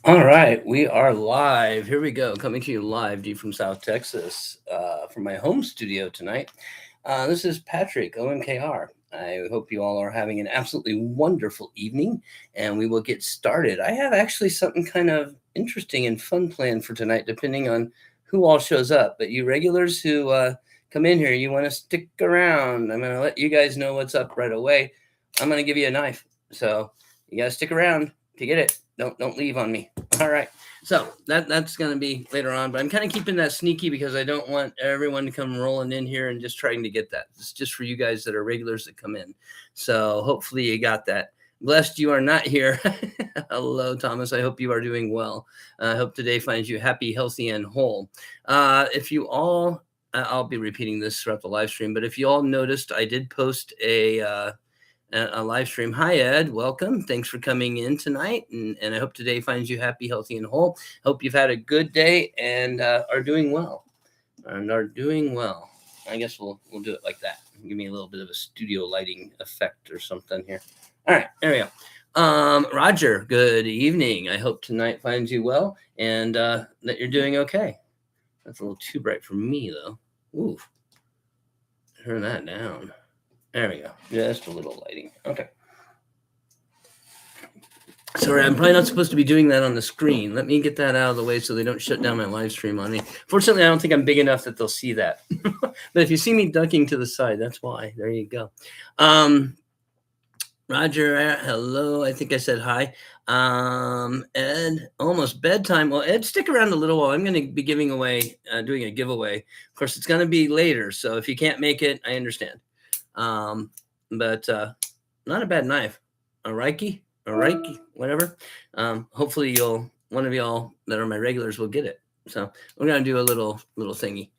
All right, we are live. Here we go, coming to you live, deep from South Texas, from my home studio tonight. This is Patrick, OMKR. I hope you all are having an absolutely wonderful evening, and we will get started. I have actually something kind of interesting and fun planned for tonight, depending on who all shows up. But you regulars who come in here, you want to stick around. I'm going to let you guys know what's up right away. I'm going to give you a knife, so you got to stick around to get it. Don't leave on me. All right. So that's gonna be later on, but I'm kind of keeping that sneaky because I don't want everyone to come rolling in here and just trying to get that. It's just for you guys that are regulars that come in. So hopefully you got that. Blessed you are not here. Hello, Thomas. I hope you are doing well. I hope today finds you happy, healthy, and whole. If you all, I'll be repeating this throughout the live stream, but if you all noticed, I did post a live stream. Hi, Ed. Welcome. Thanks for coming in tonight. And I hope today finds you happy, healthy, and whole. Hope you've had a good day and are doing well. I guess we'll do it like that. Give me a little bit of a studio lighting effect or something here. All right, there we go. Roger, good evening. I hope tonight finds you well and that you're doing okay. That's a little too bright for me, though. Ooh, turn that down. There we go. Just a little lighting. Okay. Sorry, I'm probably not supposed to be doing that on the screen. Let me get that out of the way so they don't shut down my live stream on me. Fortunately, I don't think I'm big enough that they'll see that. But if you see me ducking to the side, that's why. There you go. Roger, hello. I think I said hi. Ed, almost bedtime. Well, Ed, stick around a little while. I'm going to be giving away, doing a giveaway. Of course, it's going to be later. So if you can't make it, I understand. But not a bad knife. A Reiki, whatever. Hopefully one of y'all that are my regulars will get it. So we're gonna do a little thingy.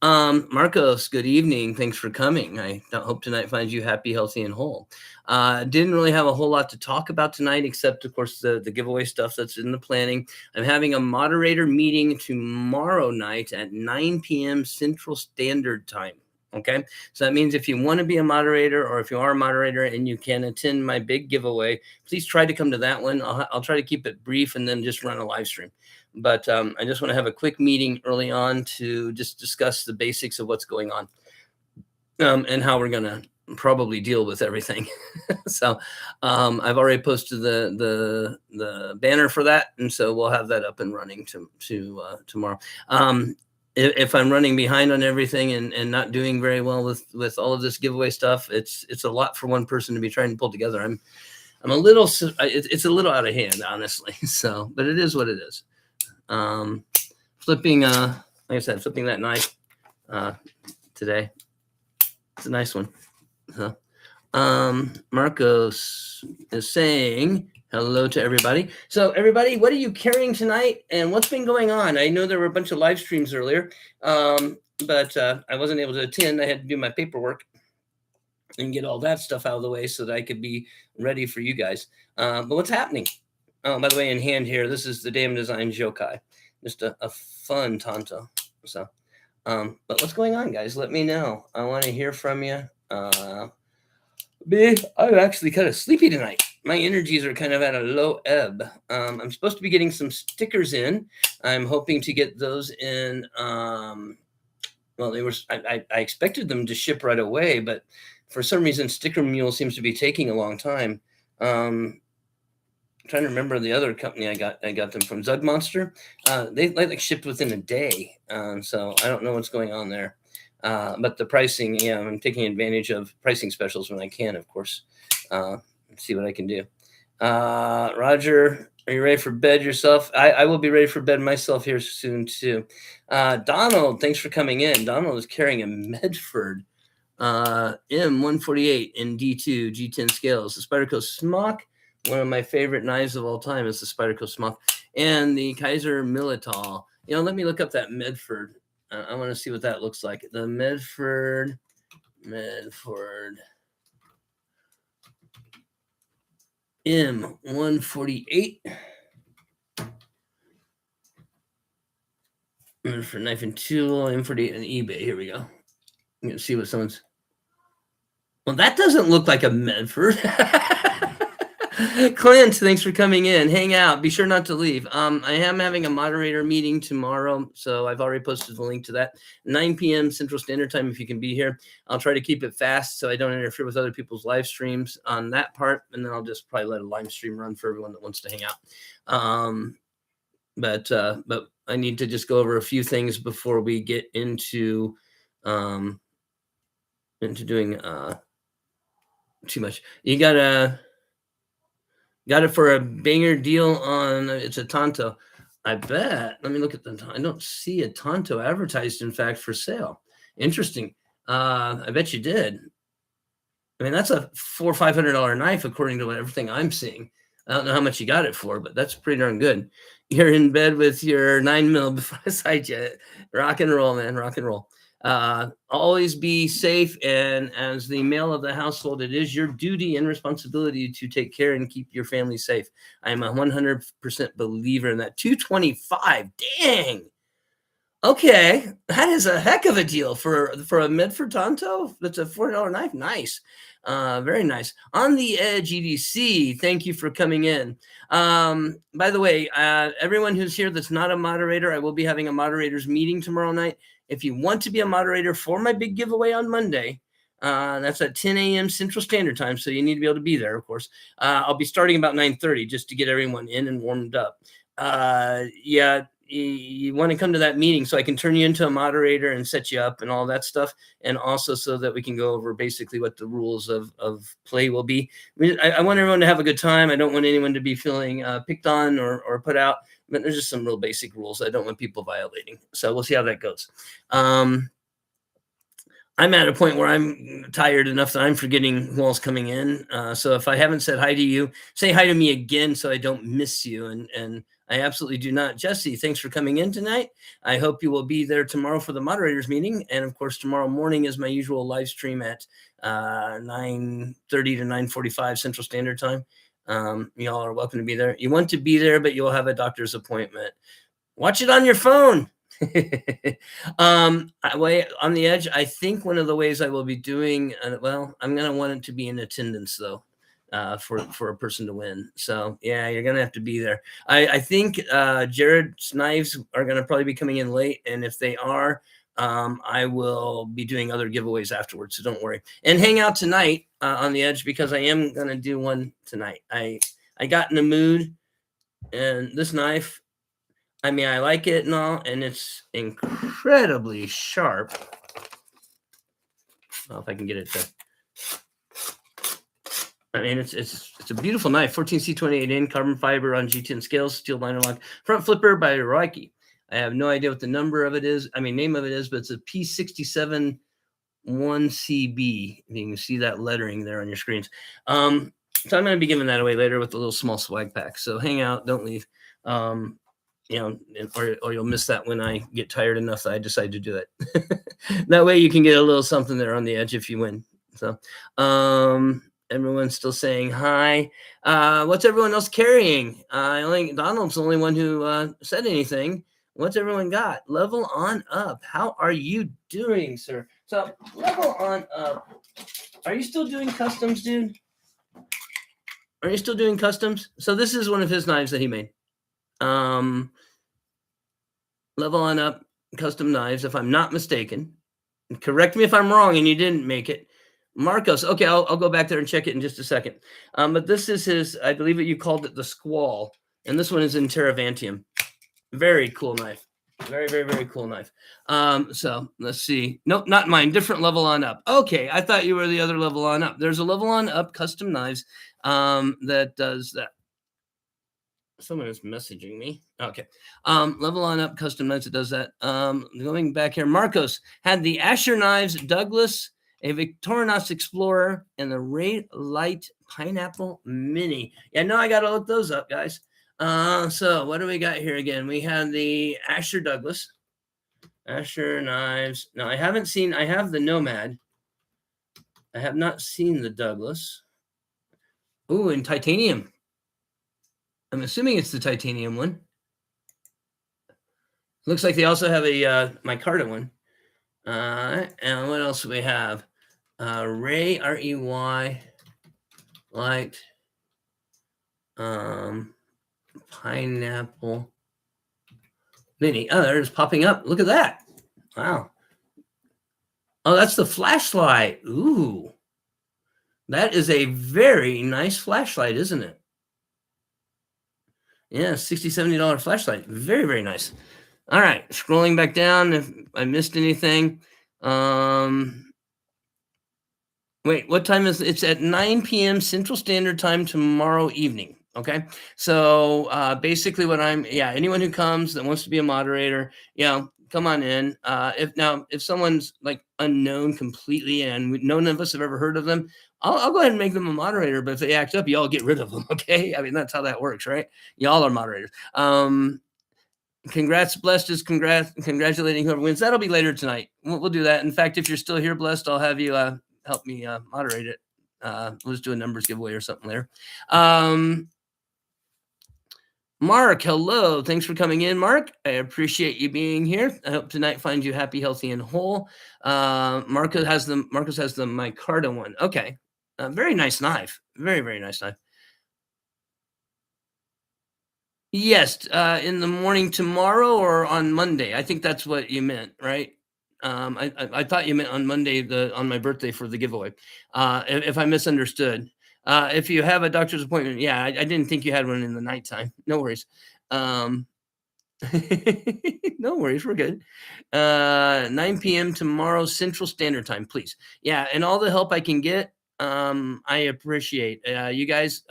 Marcos, good evening. Thanks for coming. I hope tonight finds you happy, healthy, and whole. Didn't really have a whole lot to talk about tonight, except of course the giveaway stuff that's in the planning. I'm having a moderator meeting tomorrow night at 9 p.m. Central Standard Time. Okay. So that means if you want to be a moderator or if you are a moderator and you can attend my big giveaway, please try to come to that one. I'll try to keep it brief and then just run a live stream. But I just want to have a quick meeting early on to just discuss the basics of what's going on and how we're going to probably deal with everything. So I've already posted the banner for that. And so we'll have that up and running tomorrow. If I'm running behind on everything and not doing very well with all of this giveaway stuff, it's a lot for one person to be trying to pull together. I'm a little, it's a little out of hand, honestly. So, but it is what it is. Flipping, like I said, flipping that knife today. It's a nice one. So, Marcos is saying hello to everybody. So everybody, what are you carrying tonight and what's been going on? I know there were a bunch of live streams earlier, but I wasn't able to attend. I had to do my paperwork and get all that stuff out of the way so that I could be ready for you guys. But what's happening? Oh, by the way, in hand here, this is the Damn Design Jokai. Just a fun Tonto. So, but what's going on, guys? Let me know. I want to hear from you. I'm actually kind of sleepy tonight. My energies are kind of at a low ebb. I'm supposed to be getting some stickers in. I'm hoping to get those in. Well, they were. I expected them to ship right away, but for some reason, Sticker Mule seems to be taking a long time. I'm trying to remember the other company I got them from. Zug Monster. They like shipped within a day. So I don't know what's going on there. But the pricing, yeah, I'm taking advantage of pricing specials when I can, of course. See what I can do. Roger, are you ready for bed yourself? I will be ready for bed myself here soon too. Donald, thanks for coming in. Donald is carrying a Medford M148 in D2 G10 scales. The Spyderco Smock, one of my favorite knives of all time, is the Spyderco Smock, and the Kaiser Milital. Let me look up that Medford. I want to see what that looks like. The Medford M148. Medford knife and tool, M48 on eBay. Here we go. You can see what someone's. Well, that doesn't look like a Medford. Clint, thanks for coming in. Hang out. Be sure not to leave. I am having a moderator meeting tomorrow, so I've already posted the link to that. 9 p.m. Central Standard Time. If you can be here, I'll try to keep it fast so I don't interfere with other people's live streams on that part, and then I'll just probably let a live stream run for everyone that wants to hang out. But I need to just go over a few things before we get into doing too much. You got it for a banger deal on it's a Tonto. I bet. Let me look at the. I don't see a Tonto advertised, in fact, for sale. Interesting. I bet you did. I mean, that's a $400 or $500 knife, according to everything I'm seeing. I don't know how much you got it for, but that's pretty darn good. You're in bed with your 9mm beside you. Rock and roll, man. Rock and roll. Always be safe. And as the male of the household, it is your duty and responsibility to take care and keep your family safe. I am a 100% believer in that. 225. Dang. Okay, that is a heck of a deal for a Medford Tonto. That's a $400 knife. Nice, very nice. On the Edge EDC. Thank you for coming in. By the way, everyone who's here that's not a moderator, I will be having a moderators meeting tomorrow night. If you want to be a moderator for my big giveaway on Monday, that's at 10 a.m. Central Standard Time, so you need to be able to be there. Of course, I'll be starting about 9:30 just to get everyone in and warmed up. Yeah. You want to come to that meeting so I can turn you into a moderator and set you up and all that stuff. And also so that we can go over basically what the rules of play will be. I want everyone to have a good time. I don't want anyone to be feeling picked on or put out, but there's just some real basic rules I don't want people violating. So we'll see how that goes. I'm at a point where I'm tired enough that I'm forgetting who all's coming in. So if I haven't said hi to you, say hi to me again so I don't miss you. And I absolutely do not. Jesse, thanks for coming in tonight. I hope you will be there tomorrow for the moderators meeting. And of course, tomorrow morning is my usual live stream at 9:30 to 9:45 Central Standard Time. Y'all are welcome to be there. You want to be there, but you'll have a doctor's appointment. Watch it on your phone. On the Edge, I think one of the ways I will be doing, well, I'm going to want it to be in attendance though, for a person to win. So yeah, you're going to have to be there. I think Jared's knives are going to probably be coming in late. And if they are, I will be doing other giveaways afterwards. So don't worry and hang out tonight on the Edge because I am going to do one tonight. I got in the mood and this knife, I mean, I like it and all, and it's incredibly sharp. Well, if I can get it to. I mean, it's a beautiful knife. 14C28N, carbon fiber on G10 scales, steel liner lock, front flipper by Rocky. I have no idea what the number of it is. I mean, name of it is, but it's a P67 1CB. You can see that lettering there on your screens. So I'm going to be giving that away later with a little small swag pack. So hang out, don't leave. Or you'll miss that when I get tired enough that I decide to do it. That way you can get a little something there on the Edge if you win. So everyone's still saying hi. What's everyone else carrying? Donald's the only one who said anything. What's everyone got? Level on up. How are you doing, sir? So level on up. Are you still doing customs, dude? Are you still doing customs? So this is one of his knives that he made. Level on up custom knives, if I'm not mistaken. Correct me if I'm wrong and you didn't make it. Marcos. Okay, I'll go back there and check it in just a second. But this is his, I believe that you called it the Squall. And this one is in Teravantium. Very cool knife. Very, very, very cool knife. So let's see. Nope, not mine. Different level on up. Okay, I thought you were the other level on up. There's a level on up custom knives that does that. Someone is messaging me. Okay. Level on up custom knives that does that. Going back here, Marcos had the Asher knives, Douglas, a Victorinox Explorer, and the Ray Light Pineapple Mini. Yeah, no, I got to look those up, guys. So what do we got here again? We had the Asher Douglas, Asher knives. No, I haven't seen, I have the Nomad. I have not seen the Douglas. Ooh, in titanium. I'm assuming it's the titanium one. Looks like they also have a micarta one. And what else do we have? Ray, R-E-Y, light, Pineapple mini. Oh, there it's popping up. Look at that. Wow. Oh, that's the flashlight. Ooh. That is a very nice flashlight, isn't it? Yeah, $60, $70 flashlight. Very, very nice. All right, scrolling back down if I missed anything. Wait, what time is it's at 9 p.m. Central Standard Time tomorrow evening. Okay. So basically what anyone who comes that wants to be a moderator, come on in. If someone's like unknown completely and none of us have ever heard of them, I'll go ahead and make them a moderator. But if they act up, y'all get rid of them. Okay. I mean, that's how that works, right? Y'all are moderators. Congrats, Blessed is congratulating whoever wins. That'll be later tonight. We'll do that. In fact, if you're still here, Blessed, I'll have you help me moderate it. Let's do a numbers giveaway or something there. Mark, hello. Thanks for coming in, Mark. I appreciate you being here. I hope tonight finds you happy, healthy, and whole. Marcus has the micarta one. Okay. Very nice knife. Very, very nice knife. Yes, in the morning tomorrow or on Monday. I think that's what you meant, right? I thought you meant on Monday, on my birthday for the giveaway. If I misunderstood, if you have a doctor's appointment, yeah, I didn't think you had one in the nighttime. No worries. No worries, we're good. 9 p.m. tomorrow Central Standard Time, please. Yeah, and all the help I can get, I appreciate. You guys,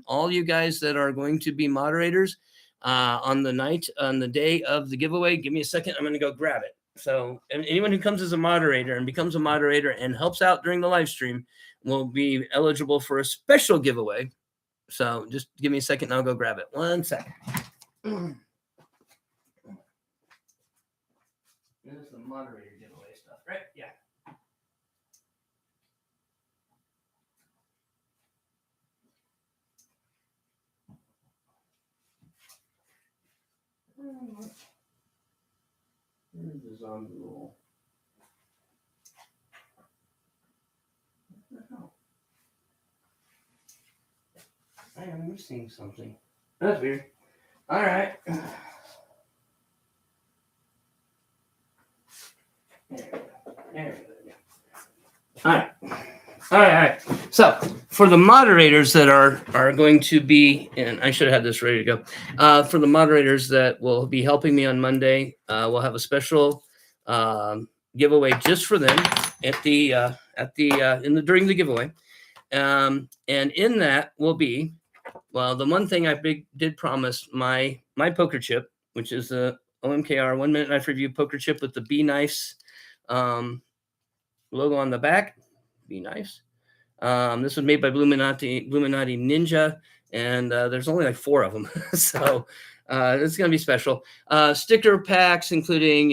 all you guys that are going to be moderators on the day of the giveaway, give me a second. I'm going to go grab it. So anyone who comes as a moderator and becomes a moderator and helps out during the live stream will be eligible for a special giveaway. So just give me a second and I'll go grab it. 1 second. This is the moderator giveaway stuff, right? Yeah. Where's the zombie roll? What the hell? I am missing something. That's weird. All right. There we go. All right. So for the moderators that are going to be, and I should have had this ready to go. For the moderators that will be helping me on Monday, we'll have a special giveaway just for them during the giveaway. And in that will be, well, the one thing I did promise my poker chip, which is the OMKR 1 minute knife review poker chip with the Be Nice logo on the back. Be Nice. This was made by Bluminati Ninja, and there's only like 4 of them, so it's gonna be special. Sticker packs, including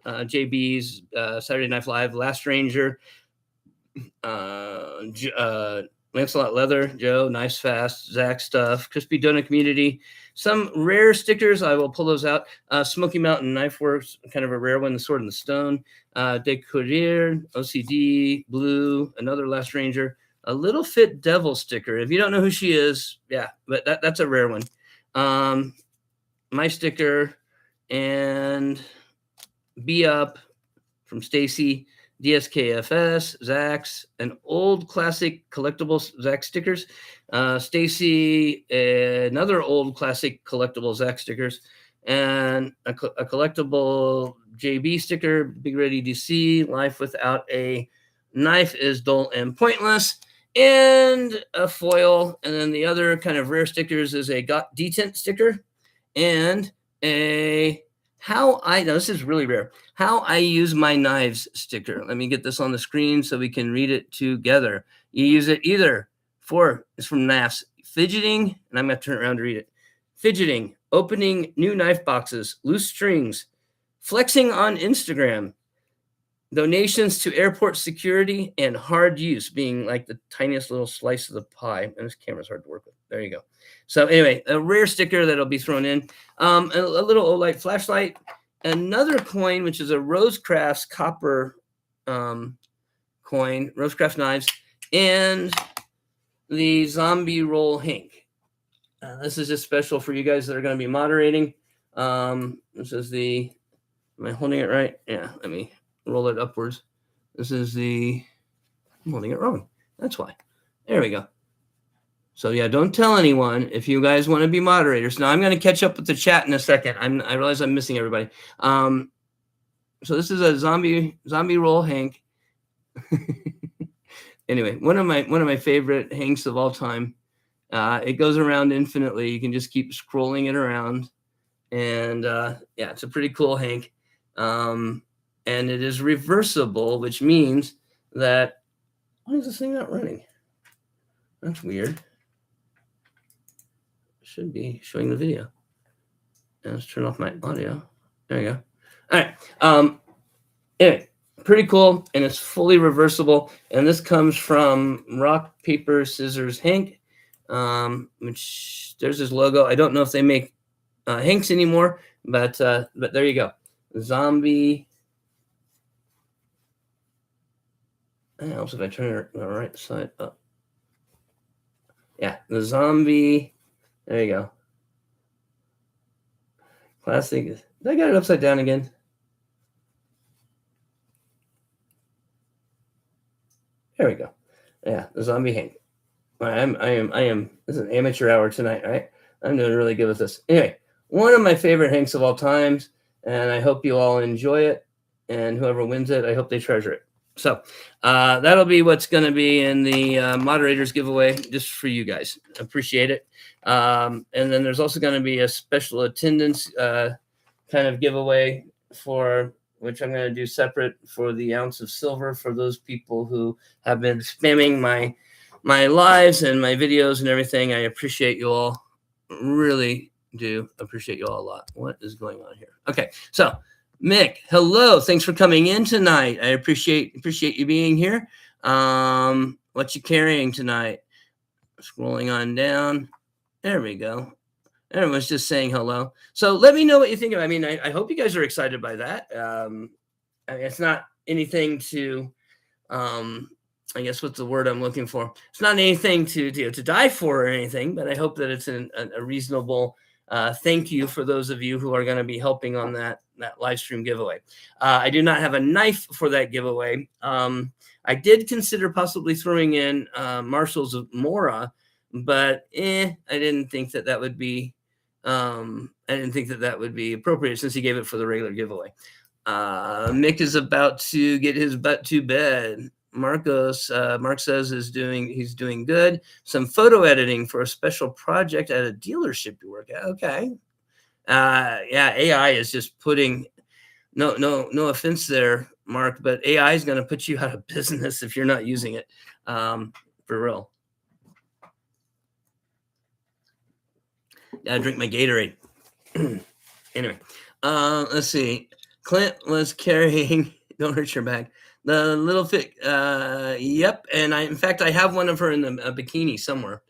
JB's Saturday Night Live, Last Ranger, Lancelot Leather, Joe, Nice Fast, Zach Stuff, Crispy Donut Community. Some rare stickers, I will pull those out. Smoky Mountain Knife Works, kind of a rare one, The Sword and the Stone. De Courier, OCD, Blue, another Last Ranger. A Little Fit Devil sticker. If you don't know who she is, yeah, but that's a rare one. My sticker and Be Up from Stacy. DSKFS, Zach's, an old classic collectible Zach stickers. Stacy, another old classic collectible Zach stickers, and a collectible JB sticker, Big Ready DC, Life Without a Knife is Dull and Pointless, and a foil. And then the other kind of rare stickers is a Got Detent sticker and a this is really rare. How I Use My Knives sticker. Let me get this on the screen so we can read it together. You use it either for, it's from NAFS, fidgeting, and I'm going to turn it around to read it. Fidgeting, opening new knife boxes, loose strings, flexing on Instagram, donations to airport security, and hard use, being like the tiniest little slice of the pie. And this camera's hard to work with. There you go. So anyway, a rare sticker that'll be thrown in. A little Olight flashlight. Another coin, which is a Rosecrafts copper coin, Rosecrafts knives, and the zombie roll Hank. This is just special for you guys that are going to be moderating. This is am I holding it right? Yeah, let me roll it upwards. This is I'm holding it wrong. That's why. There we go. So yeah, don't tell anyone if you guys want to be moderators. Now I'm going to catch up with the chat in a second. I realize I'm missing everybody. So this is a zombie roll Hank. Anyway, one of my favorite Hanks of all time. It goes around infinitely. You can just keep scrolling it around, and yeah, it's a pretty cool Hank. And it is reversible, which means that why is this thing not running? That's weird. Should be showing the video. Now let's turn off my audio. There you go. All right. Anyway, pretty cool, and it's fully reversible. And this comes from Rock, Paper, Scissors, Hank, which there's his logo. I don't know if they make Hanks anymore, but there you go. Zombie. It helps if I turn it the right side up. Yeah, the zombie. There you go. Classic. I got it upside down again. There we go. Yeah, the zombie Hank. I am. This is an amateur hour tonight, right? I'm doing really good with this. Anyway, one of my favorite Hanks of all times, and I hope you all enjoy it. And whoever wins it, I hope they treasure it. So that'll be what's going to be in the moderators giveaway, just for you guys. Appreciate it. And then there's also going to be a special attendance kind of giveaway for which I'm going to do separate for the ounce of silver for those people who have been spamming my lives and my videos and everything. I appreciate you all. Really do appreciate you all a lot. What is going on here? Okay, so Mick, hello. Thanks for coming in tonight. I appreciate you being here. What you carrying tonight? Scrolling on down. There we go. Everyone's just saying hello. So let me know what you think of it. I mean, I hope you guys are excited by that. I mean, it's not anything to, I guess what's the word I'm looking for? It's not anything to die for or anything, but I hope that it's a reasonable thank you for those of you who are going to be helping on that live stream giveaway. I do not have a knife for that giveaway. I did consider possibly throwing in Marshall's Mora, but I didn't think that would be appropriate since he gave it for the regular giveaway. Mick is about to get his butt to bed. Mark says he's doing good. Some photo editing for a special project at a dealership you work at. Okay. Yeah, AI is just putting no offense there, Mark, but AI is going to put you out of business if you're not using it. For real. Gotta drink my Gatorade. Anyway, let's see. Clint was carrying, don't hurt your back, the little fit. Yep. And in fact, I have one of her in a bikini somewhere.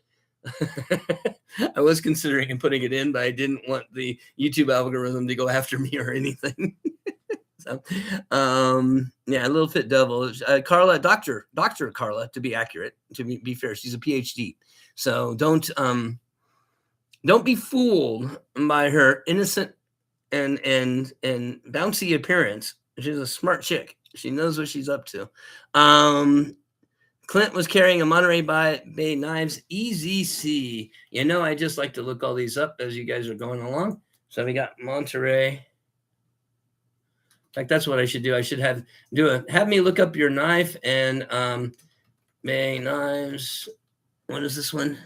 I was considering putting it in, but I didn't want the YouTube algorithm to go after me or anything. So, yeah, a little fit devil. Carla, Dr. Carla, to be accurate, to be fair, she's a PhD. So don't be fooled by her innocent and bouncy appearance. She's a smart chick. She knows what she's up to. Clint was carrying a Monterey Bay Knives EZC. You know, I just like to look all these up as you guys are going along. So we got Monterey. In fact, that's what I should do. I should have me look up your knife and Bay Knives. What is this one?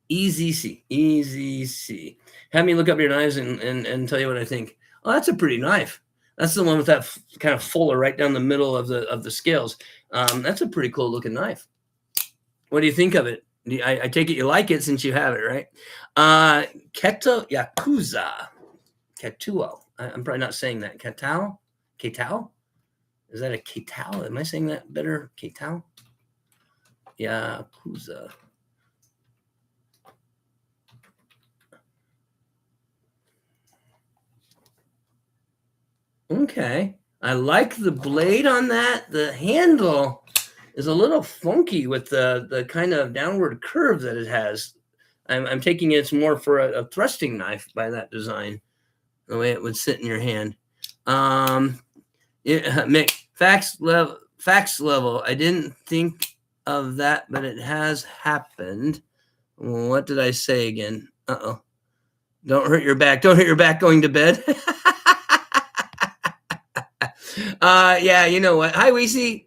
EZC. Have me look up your knives and tell you what I think. Oh, that's a pretty knife. That's the one with that kind of fuller right down the middle of the scales. That's a pretty cool looking knife. What do you think of it? I take it you like it since you have it, right? Keto Yakuza. Ketuo. I'm probably not saying that. Ketao? Is that a Ketao? Am I saying that better? Ketao? Yakuza. Okay. I like the blade on that. The handle is a little funky with the kind of downward curve that it has. I'm taking it's more for a thrusting knife by that design, the way it would sit in your hand. Mick, facts level. I didn't think of that, but it has happened. What did I say again? Uh-oh. Don't hurt your back. Don't hurt your back going to bed. Yeah, you know what? Hi, Weesey,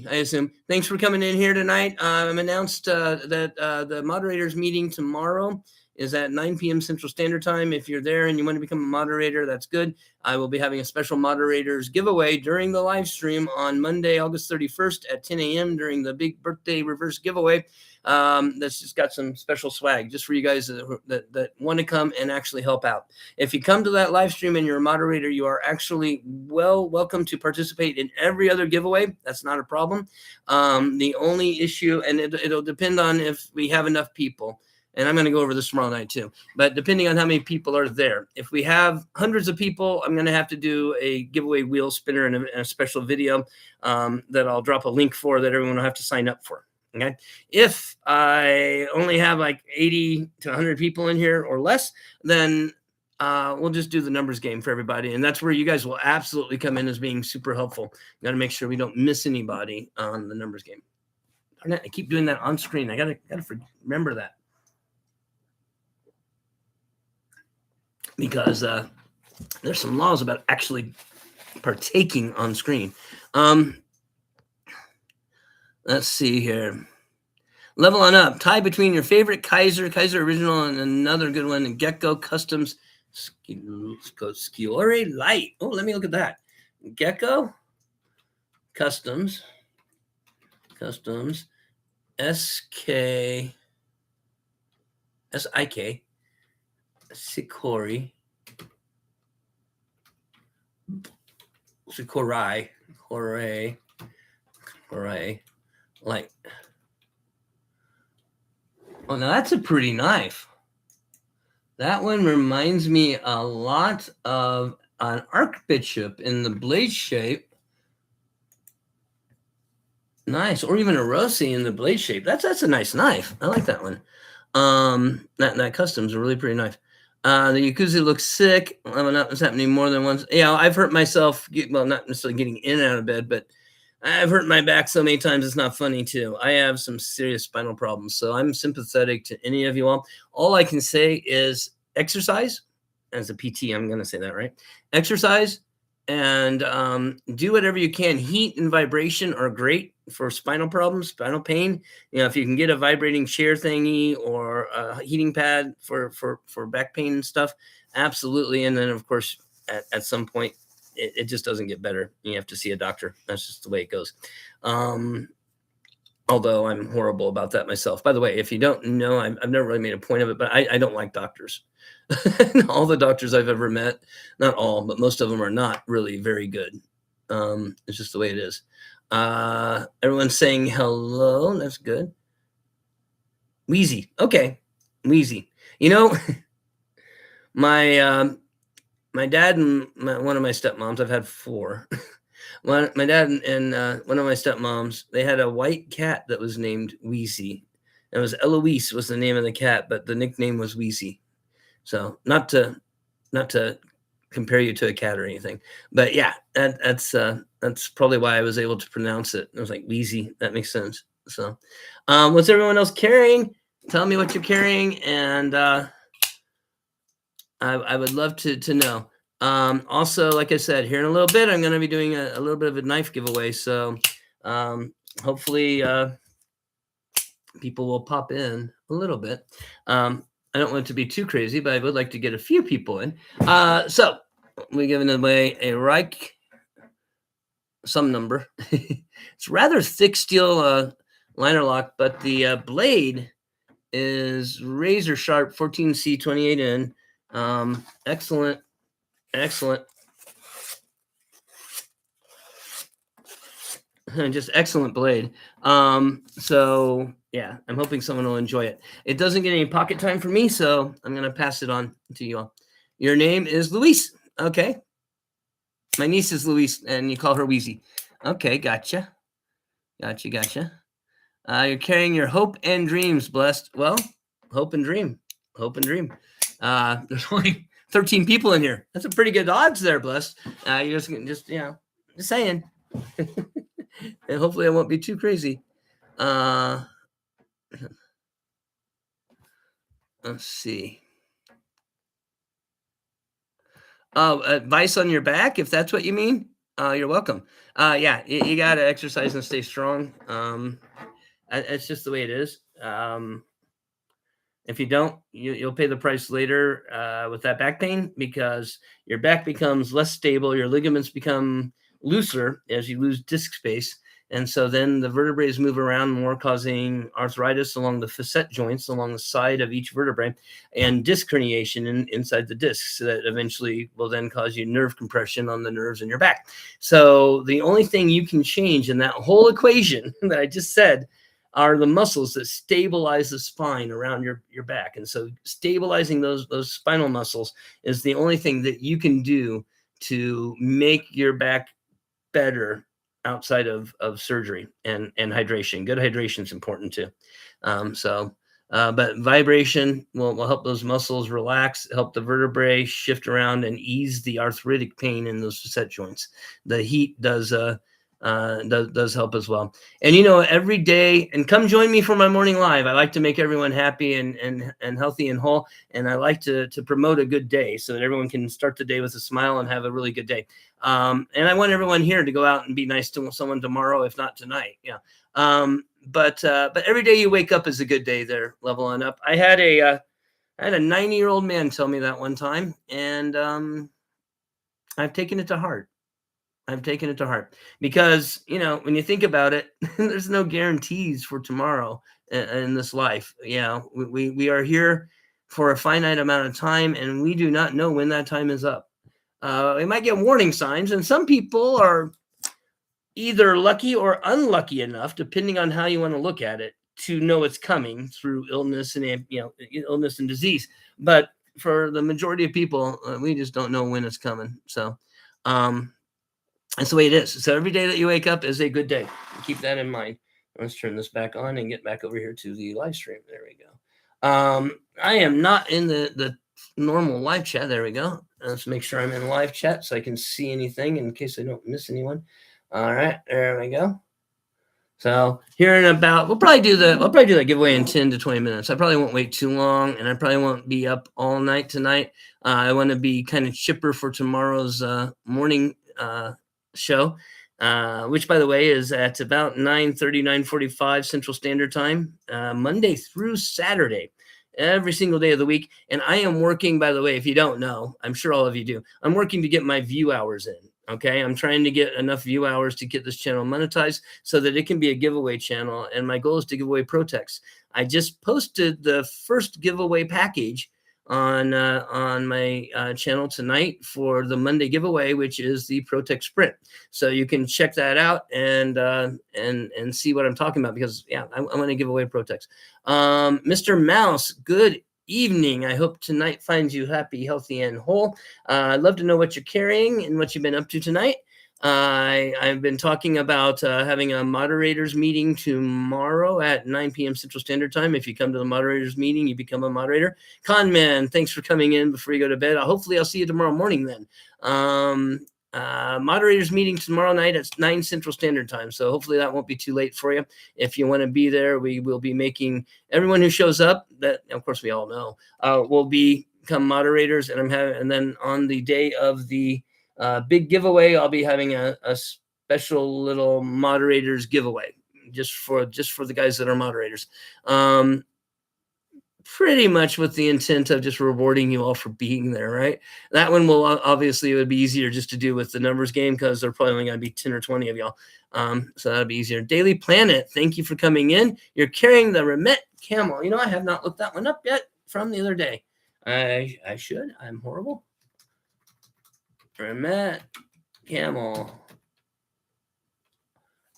I assume. Thanks for coming in here tonight. I'm announced that the moderators meeting tomorrow is at 9 p.m. Central Standard Time. If you're there and you want to become a moderator, that's good. I will be having a special moderators giveaway during the live stream on Monday, August 31st at 10 a.m. during the big birthday reverse giveaway. That's just got some special swag just for you guys that want to come and actually help out. If you come to that live stream and you're a moderator, you are actually welcome to participate in every other giveaway. That's not a problem. The only issue, and it'll depend on if we have enough people. And I'm going to go over this tomorrow night too. But depending on how many people are there, if we have hundreds of people, I'm going to have to do a giveaway wheel spinner and a special video that I'll drop a link for that everyone will have to sign up for. Okay. If I only have like 80 to 100 people in here or less, then we'll just do the numbers game for everybody. And that's where you guys will absolutely come in as being super helpful. Got to make sure we don't miss anybody on the numbers game. I keep doing that on screen. I gotta remember that. Because there's some laws about actually partaking on screen. Let's see here. Level on up. Tie between your favorite Kaiser original, and another good one, and Gecko Customs Sciore Light. Oh, let me look at that. Gecko Customs SK SIK Sikori Light. Oh, now that's a pretty knife. That one reminds me a lot of an archbishop in the blade shape. Nice, or even a Rossi in the blade shape. That's a nice knife. I like that one. That custom's a really pretty knife. The Yakuza looks sick. Leveling up is happening more than once. Yeah, I've hurt myself. Well, not necessarily getting in and out of bed, but I've hurt my back so many times it's not funny too. I have some serious spinal problems, so I'm sympathetic to any of you all. All I can say is exercise. As a PT, I'm going to say that, right? Exercise and do whatever you can. Heat and vibration are great for spinal problems, spinal pain. You know, if you can get a vibrating chair thingy or a heating pad for back pain and stuff, absolutely. And then, of course, at some point, it just doesn't get better. You have to see a doctor. That's just the way it goes. Although I'm horrible about that myself. By the way, if you don't know, I've never really made a point of it, but I don't like doctors. All the doctors I've ever met, not all, but most of them are not really very good. It's just the way it is. Everyone's saying hello. That's good. Wheezy. Okay. Wheezy. You know, my dad and one of my stepmoms, I've had 4. My dad and one of my stepmoms, they had a white cat that was named Wheezy. It was Eloise was the name of the cat, but the nickname was Wheezy. So not to compare you to a cat or anything, but yeah, that's probably why I was able to pronounce it. It was like Wheezy. That makes sense. So, what's everyone else carrying? Tell me what you're carrying, and I would love to know. Also, like I said, here in a little bit, I'm going to be doing a little bit of a knife giveaway. So hopefully people will pop in a little bit. I don't want it to be too crazy, but I would like to get a few people in. So we're giving away a Reich, some number. It's rather thick steel liner lock, but the blade is razor sharp 14C28N. Excellent. Just excellent blade. So yeah, I'm hoping someone will enjoy it. It doesn't get any pocket time for me, so I'm gonna pass it on to you all. Your name is Luis. Okay. My niece is Luis, and you call her Wheezy. Okay, gotcha. You're carrying your hope and dreams, blessed. Well, hope and dream. Hope and dream. There's only 13 people in here. That's a pretty good odds there, Bless. You just saying. And hopefully it won't be too crazy. Let's see. Oh, advice on your back, if that's what you mean. You're welcome. Yeah, you got to exercise and stay strong. It's just the way it is. If you don't, you'll pay the price later with that back pain, because your back becomes less stable, your ligaments become looser as you lose disc space. And so then the vertebrae move around more, causing arthritis along the facet joints along the side of each vertebrae, and disc herniation inside the discs that eventually will then cause you nerve compression on the nerves in your back. So the only thing you can change in that whole equation that I just said are the muscles that stabilize the spine around your back. And so stabilizing those spinal muscles is the only thing that you can do to make your back better outside of surgery. And hydration. Good hydration is important too. But vibration will help those muscles relax, help the vertebrae shift around, and ease the arthritic pain in those facet joints. The heat does help as well. And every day, and come join me for my morning live. I like to make everyone happy and healthy and whole, and I like to promote a good day so that everyone can start the day with a smile and have a really good day. And I want everyone here to go out and be nice to someone tomorrow, if not tonight. Yeah. But every day you wake up is a good day there, Level On Up. I had a 90-year-old man tell me that one time, and I've taken it to heart. Because, when you think about it, there's no guarantees for tomorrow in this life. We are here for a finite amount of time, and we do not know when that time is up. We might get warning signs, and some people are either lucky or unlucky enough, depending on how you want to look at it, to know it's coming through illness and disease. But for the majority of people, we just don't know when it's coming. So that's the way it is. So every day that you wake up is a good day. Keep that in mind. Let's turn this back on and get back over here to the live stream. There we go. I am not in the normal live chat. There we go. Let's make sure I'm in live chat so I can see anything in case I don't miss anyone. All right, there we go. So here in about, we'll probably do that giveaway in 10 to 20 minutes. I probably won't wait too long, and I probably won't be up all night tonight. I want to be kind of chipper for tomorrow's morning show, which, by the way, is at about 9:30, 9:45 Central Standard Time, Monday through Saturday, every single day of the week. And I am working, by the way, if you don't know, I'm sure all of you do, I'm working to get my view hours in. Okay, I'm trying to get enough view hours to get this channel monetized so that it can be a giveaway channel. And my goal is to give away Protex. I just posted the first giveaway package on my channel tonight for the Monday giveaway, which is the Protex Sprint. So you can check that out and see what I'm talking about, because I want to give away Protex. Mr. Mouse, good evening. I hope tonight finds you happy, healthy, and whole. I'd love to know what you're carrying and what you've been up to tonight. I've been talking about having a moderators meeting tomorrow at 9 p.m. Central Standard Time. If you come to the moderators meeting, you become a moderator. Conman, thanks for coming in before you go to bed. Hopefully I'll see you tomorrow morning then. Moderators meeting tomorrow night at 9 Central Standard Time. So hopefully that won't be too late for you. If you want to be there, we will be making everyone who shows up, that of course we all know, will become moderators. And then on the day of the big giveaway, I'll be having a special little moderators giveaway just for the guys that are moderators. Pretty much with the intent of just rewarding you all for being there, right? That one will obviously, it would be easier just to do with the numbers game, because there are probably only going to be 10 or 20 of y'all. So that'll be easier. Daily Planet, thank you for coming in. You're carrying the Remet Camel. I have not looked that one up yet from the other day. I should. I'm horrible. Remet Camel.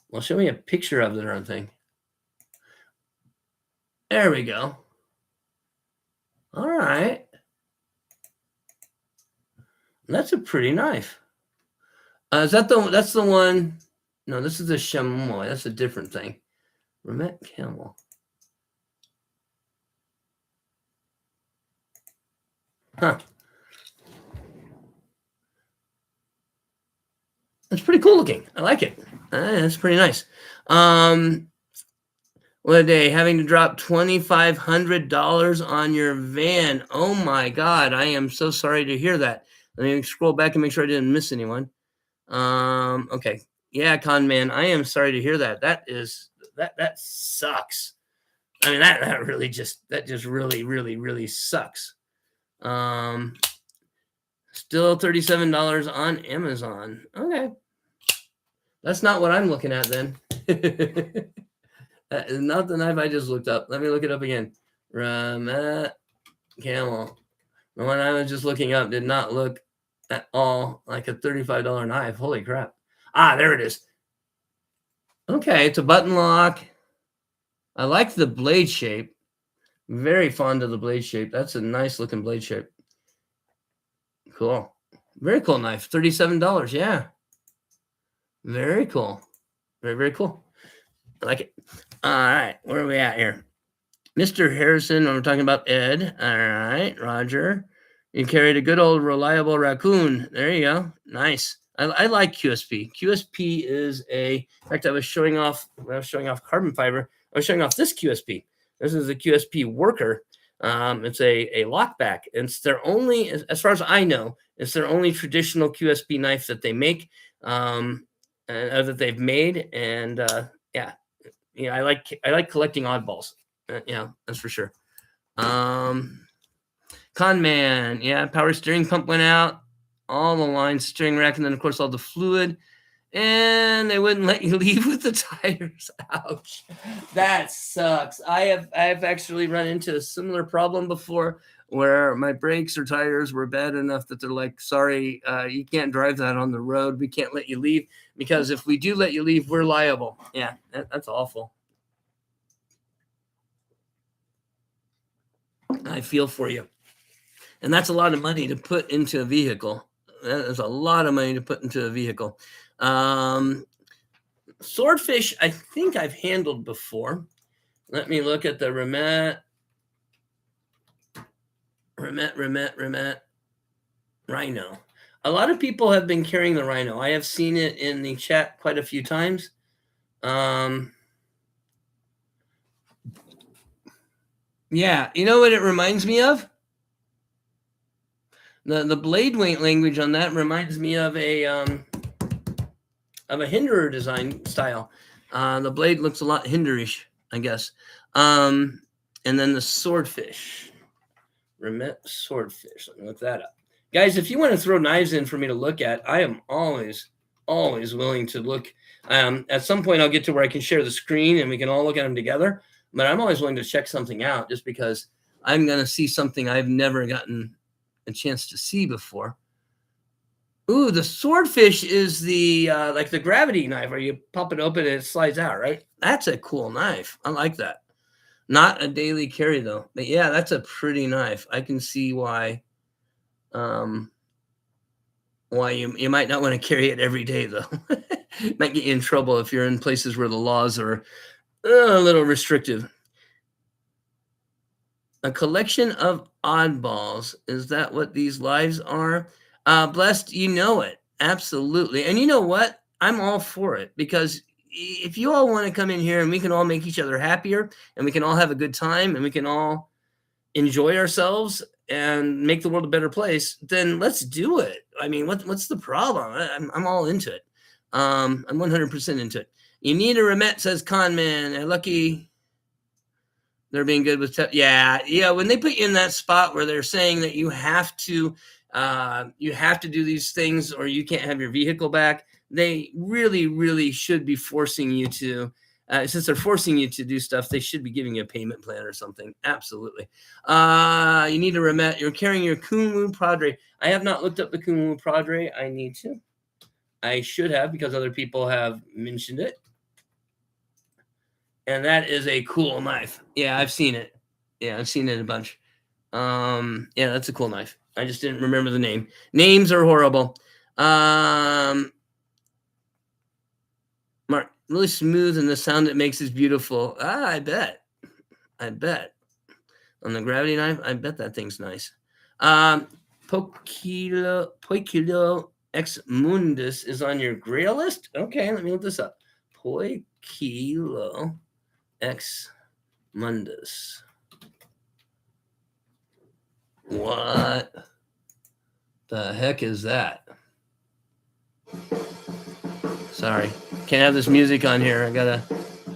Well, show me a picture of the darn thing. There we go. All right. That's a pretty knife. Is that that's the one? No, this is the chamois. That's a different thing. Remet Camel. Huh. That's pretty cool looking. I like it. That's pretty nice. Um, what a day, having to drop $2,500 on your van. Oh my God. I am so sorry to hear that. Let me scroll back and make sure I didn't miss anyone. Okay. Yeah, con man, I am sorry to hear that. That sucks. I mean, that just really, really, really sucks. Um, Still $37 on Amazon. Okay. That's not what I'm looking at then. That is not the knife I just looked up. Let me look it up again. Ramat Camel. The one I was just looking up did not look at all like a $35 knife. Holy crap. Ah, there it is. Okay, it's a button lock. I like the blade shape. Very fond of the blade shape. That's a nice looking blade shape. Cool. Very cool knife. $37. Yeah. Very cool. Very, very cool. I like it. All right. Where are we at here? Mr. Harrison, we're talking about Ed. All right. Roger. You carried a good old reliable raccoon. There you go. Nice. I like QSP. QSP is in fact, when I was showing off carbon fiber, I was showing off this QSP. This is a QSP worker. It's a lockback. It's their only, as far as I know, it's their only traditional QSP knife that they make, that they've made. And yeah, I like collecting oddballs. Yeah, that's for sure. Con man, yeah, power steering pump went out, all the lines, steering rack, and then of course all the fluid, and they wouldn't let you leave with the tires. Ouch, that sucks. I've actually run into a similar problem before, where my brakes or tires were bad enough that they're like, sorry, you can't drive that on the road. We can't let you leave, because if we do let you leave, we're liable. Yeah, that's awful. I feel for you. And that's a lot of money to put into a vehicle. That is a lot of money to put into a vehicle. Um, Swordfish, I think I've handled before. Let me look at the Remet Rhino. A lot of people have been carrying the Rhino. I have seen it in the chat quite a few times. Yeah, you know what it reminds me of? The blade weight language on that reminds me of a Hinderer design style. The blade looks a lot Hinderish, I guess. And then the swordfish, Remet swordfish. Let me look that up, guys. If you want to throw knives in for me to look at, I am always willing to look. At some point, I'll get to where I can share the screen and we can all look at them together. But I'm always willing to check something out, just because I'm going to see something I've never gotten a chance to see before. Ooh, the swordfish is the like the gravity knife where you pop it open and it slides out, right? That's a cool knife. I like that. Not a daily carry though. But yeah, that's a pretty knife. I can see why you might not want to carry it every day though. Might get you in trouble if you're in places where the laws are a little restrictive. A collection of oddballs. Is that what these lives are? Blessed, you know it. Absolutely. And you know what? I'm all for it, because if you all want to come in here and we can all make each other happier and we can all have a good time and we can all enjoy ourselves and make the world a better place, then let's do it. I mean, what's the problem? I'm all into it. I'm 100% into it. You need a remet, says Conman. Lucky they're being good with yeah. When they put you in that spot where they're saying that you have to do these things or you can't have your vehicle back, they really, really should be forcing you to. Since they're forcing you to do stuff, they should be giving you a payment plan or something. Absolutely. You need to remember you're carrying your Kunwu Padre. I have not looked up the Kunwu Padre. I need to. I should have, because other people have mentioned it. And that is a cool knife. Yeah, I've seen it. Yeah, I've seen it a bunch. Yeah, that's a cool knife. I just didn't remember the name. Names are horrible. Mark, really smooth, and the sound it makes is beautiful. I bet. On the gravity knife, I bet that thing's nice. Um, Poikilo Ex Mundus is on your grail list? Okay, let me look this up. Poikilo Ex Mundus. What the heck is that? Sorry, can't have this music on here. Gonna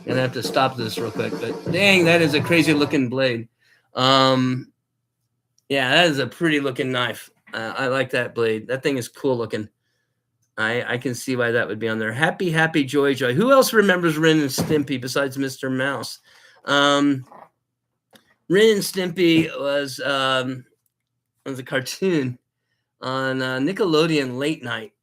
have to stop this real quick. But dang, that is a crazy looking blade. Yeah, that is a pretty looking knife. I like that blade. That thing is cool looking. I can see why that would be on there. Happy, happy, joy, joy. Who else remembers Ren and Stimpy besides Mr. Mouse? Ren and Stimpy was a cartoon on Nickelodeon late night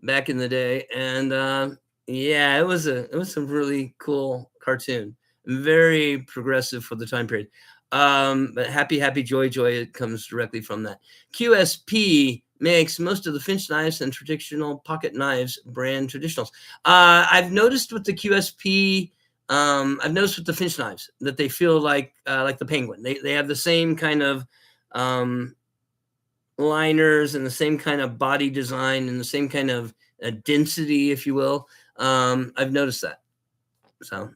back in the day, and yeah, it was a really cool cartoon, very progressive for the time period. But happy, happy, joy, joy, it comes directly from that. QSP makes most of the Finch knives and traditional pocket knives brand traditionals. I've noticed with the QSP, I've noticed with the Finch knives that they feel like the Penguin. They have the same kind of liners and the same kind of body design and the same kind of density, if you will. I've noticed that. So,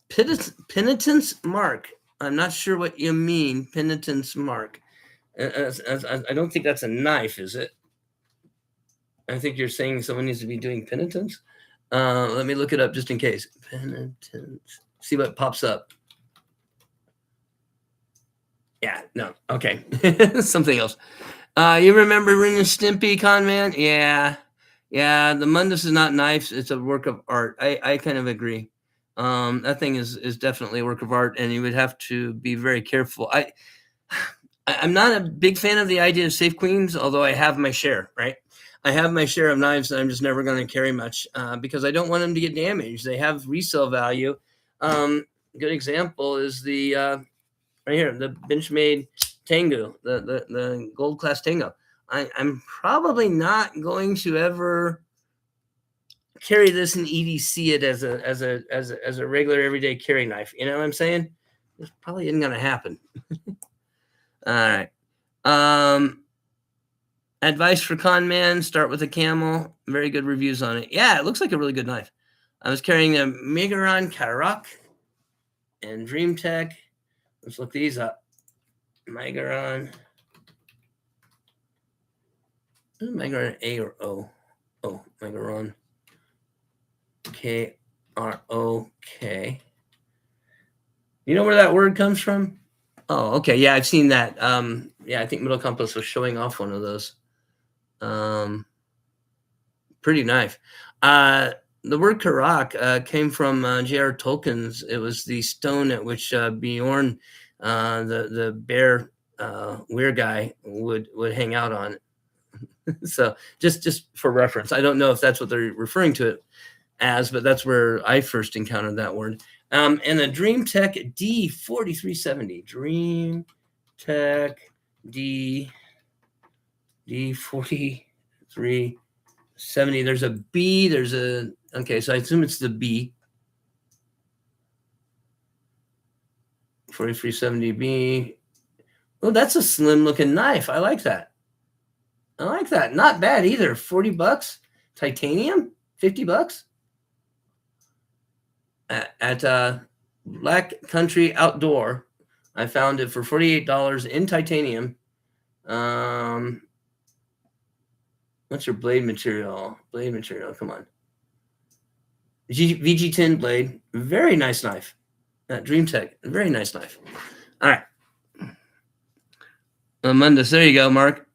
penitence mark. I'm not sure what you mean, penitence mark. I don't think that's a knife, is it? I think you're saying someone needs to be doing penitence. Let me look it up just in case. Penitence. See what pops up. Yeah, no. Okay. Something else. You remember Ren and Stimpy, Con Man? Yeah. Yeah, the Mundus is not knives, it's a work of art. I kind of agree. That thing is definitely a work of art, and you would have to be very careful. I'm not a big fan of the idea of safe queens, although I have my share, right? I have my share of knives that I'm just never going to carry much because I don't want them to get damaged. They have resale value. Good example is the right here, the Benchmade Tango, the gold class Tango. I'm probably not going to ever carry this and EDC it as a regular everyday carry knife. You know what I'm saying? This probably isn't going to happen. All right. Advice for con man: start with a camel. Very good reviews on it. Yeah, it looks like a really good knife. I was carrying a Megaron Karak and DreamTech. Let's look these up. Megaron. Is it Megaron A or O? Oh, Megaron. Krok. You know where that word comes from? Oh, okay. Yeah, I've seen that. Yeah, I think Middle Compass was showing off one of those. Pretty knife. The word Karak came from J.R. Tolkien's. It was the stone at which Bjorn, the bear weir guy, would hang out on. So just for reference, I don't know if that's what they're referring to it as, but that's where I first encountered that word. And the DreamTech D4370. DreamTech D4370. There's a B. There's a, okay, so I assume it's the B. 4370B. Oh, that's a slim looking knife. I like that. I like that. Not bad either. 40 bucks. Titanium? 50 bucks? At Black Country Outdoor, I found it for $48 in titanium. What's your blade material? Blade material, come on. VG10 blade, very nice knife. DreamTech, very nice knife. All right. Mundus, there you go, Mark.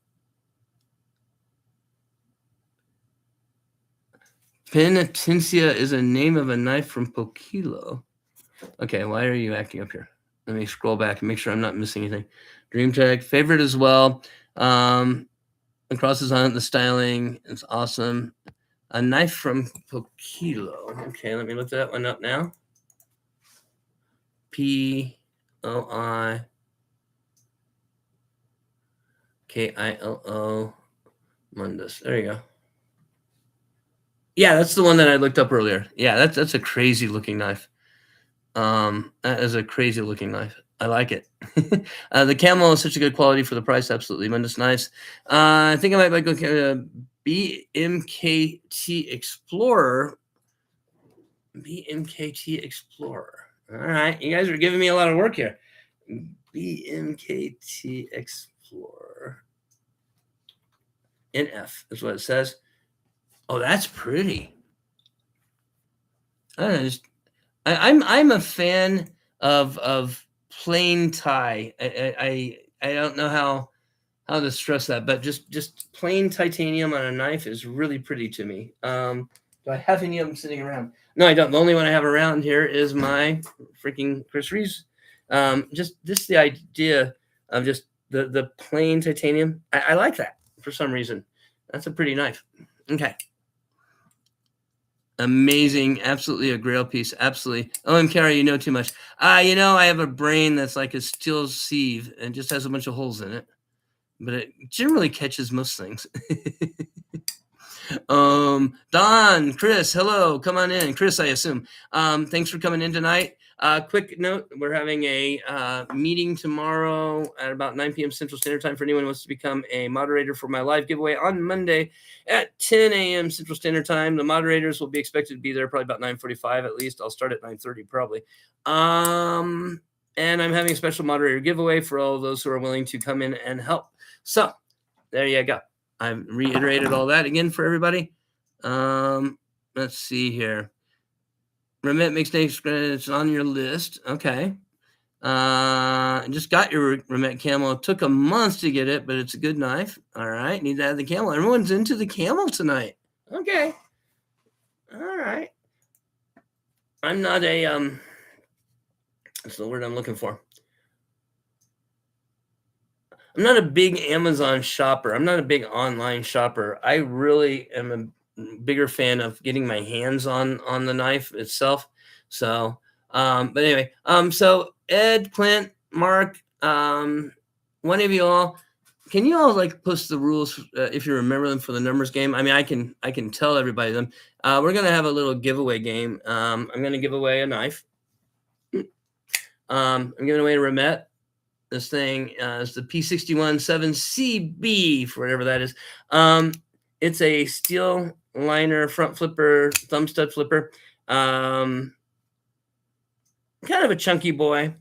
Penitencia is a name of a knife from Pokilo. Okay, why are you acting up here? Let me scroll back and make sure I'm not missing anything. DreamTech, favorite as well. The crosses on it, the styling, it's awesome. A knife from Pokilo. Okay, let me look that one up now. Poikilo Mundus. There you go. Yeah, that's the one that I looked up earlier. Yeah, that's a crazy looking knife. That is a crazy looking knife. I like it. The camel is such a good quality for the price. Absolutely, man, it's nice. I think I might go BMKT Explorer. BMKT Explorer. All right, you guys are giving me a lot of work here. BMKT Explorer. NF is what it says. Oh, that's pretty. I don't know, I'm a fan of plain tie. I don't know how to stress that, but just plain titanium on a knife is really pretty to me. Do I have any of them sitting around? No, I don't. The only one I have around here is my freaking Chris Reeves. Just the idea of just the plain titanium. I like that for some reason. That's a pretty knife. Okay. Amazing. Absolutely a grail piece. Absolutely. OMKR, you know too much. I have a brain that's like a steel sieve and just has a bunch of holes in it, but it generally catches most things. Don, Chris, hello, come on in. Chris, I assume. Thanks for coming in tonight. Quick note, we're having a meeting tomorrow at about 9 p.m. Central Standard Time for anyone who wants to become a moderator for my live giveaway on Monday at 10 a.m. Central Standard Time. The moderators will be expected to be there probably about 9:45 at least. I'll start at 9:30 probably. And I'm having a special moderator giveaway for all of those who are willing to come in and help. So there you go. I've reiterated all that again for everybody. Let's see here. Remit makes it's on your list. Okay. Just got your Remit Camel. It took a month to get it, but it's a good knife. All right. Need to have the camel. Everyone's into the camel tonight. Okay. All right. I'm not a that's the word I'm looking for. I'm not a big Amazon shopper. I'm not a big online shopper. I really am a bigger fan of getting my hands on the knife itself. So, but anyway, so Ed, Clint, Mark, one of you all, can you all like post the rules if you remember them for the numbers game? I mean, I can tell everybody them. We're gonna have a little giveaway game. I'm gonna give away a knife. I'm giving away a Remet. This thing is the P61 7CB for whatever that is. It's a steel liner front flipper, thumb stud flipper. Kind of a chunky boy.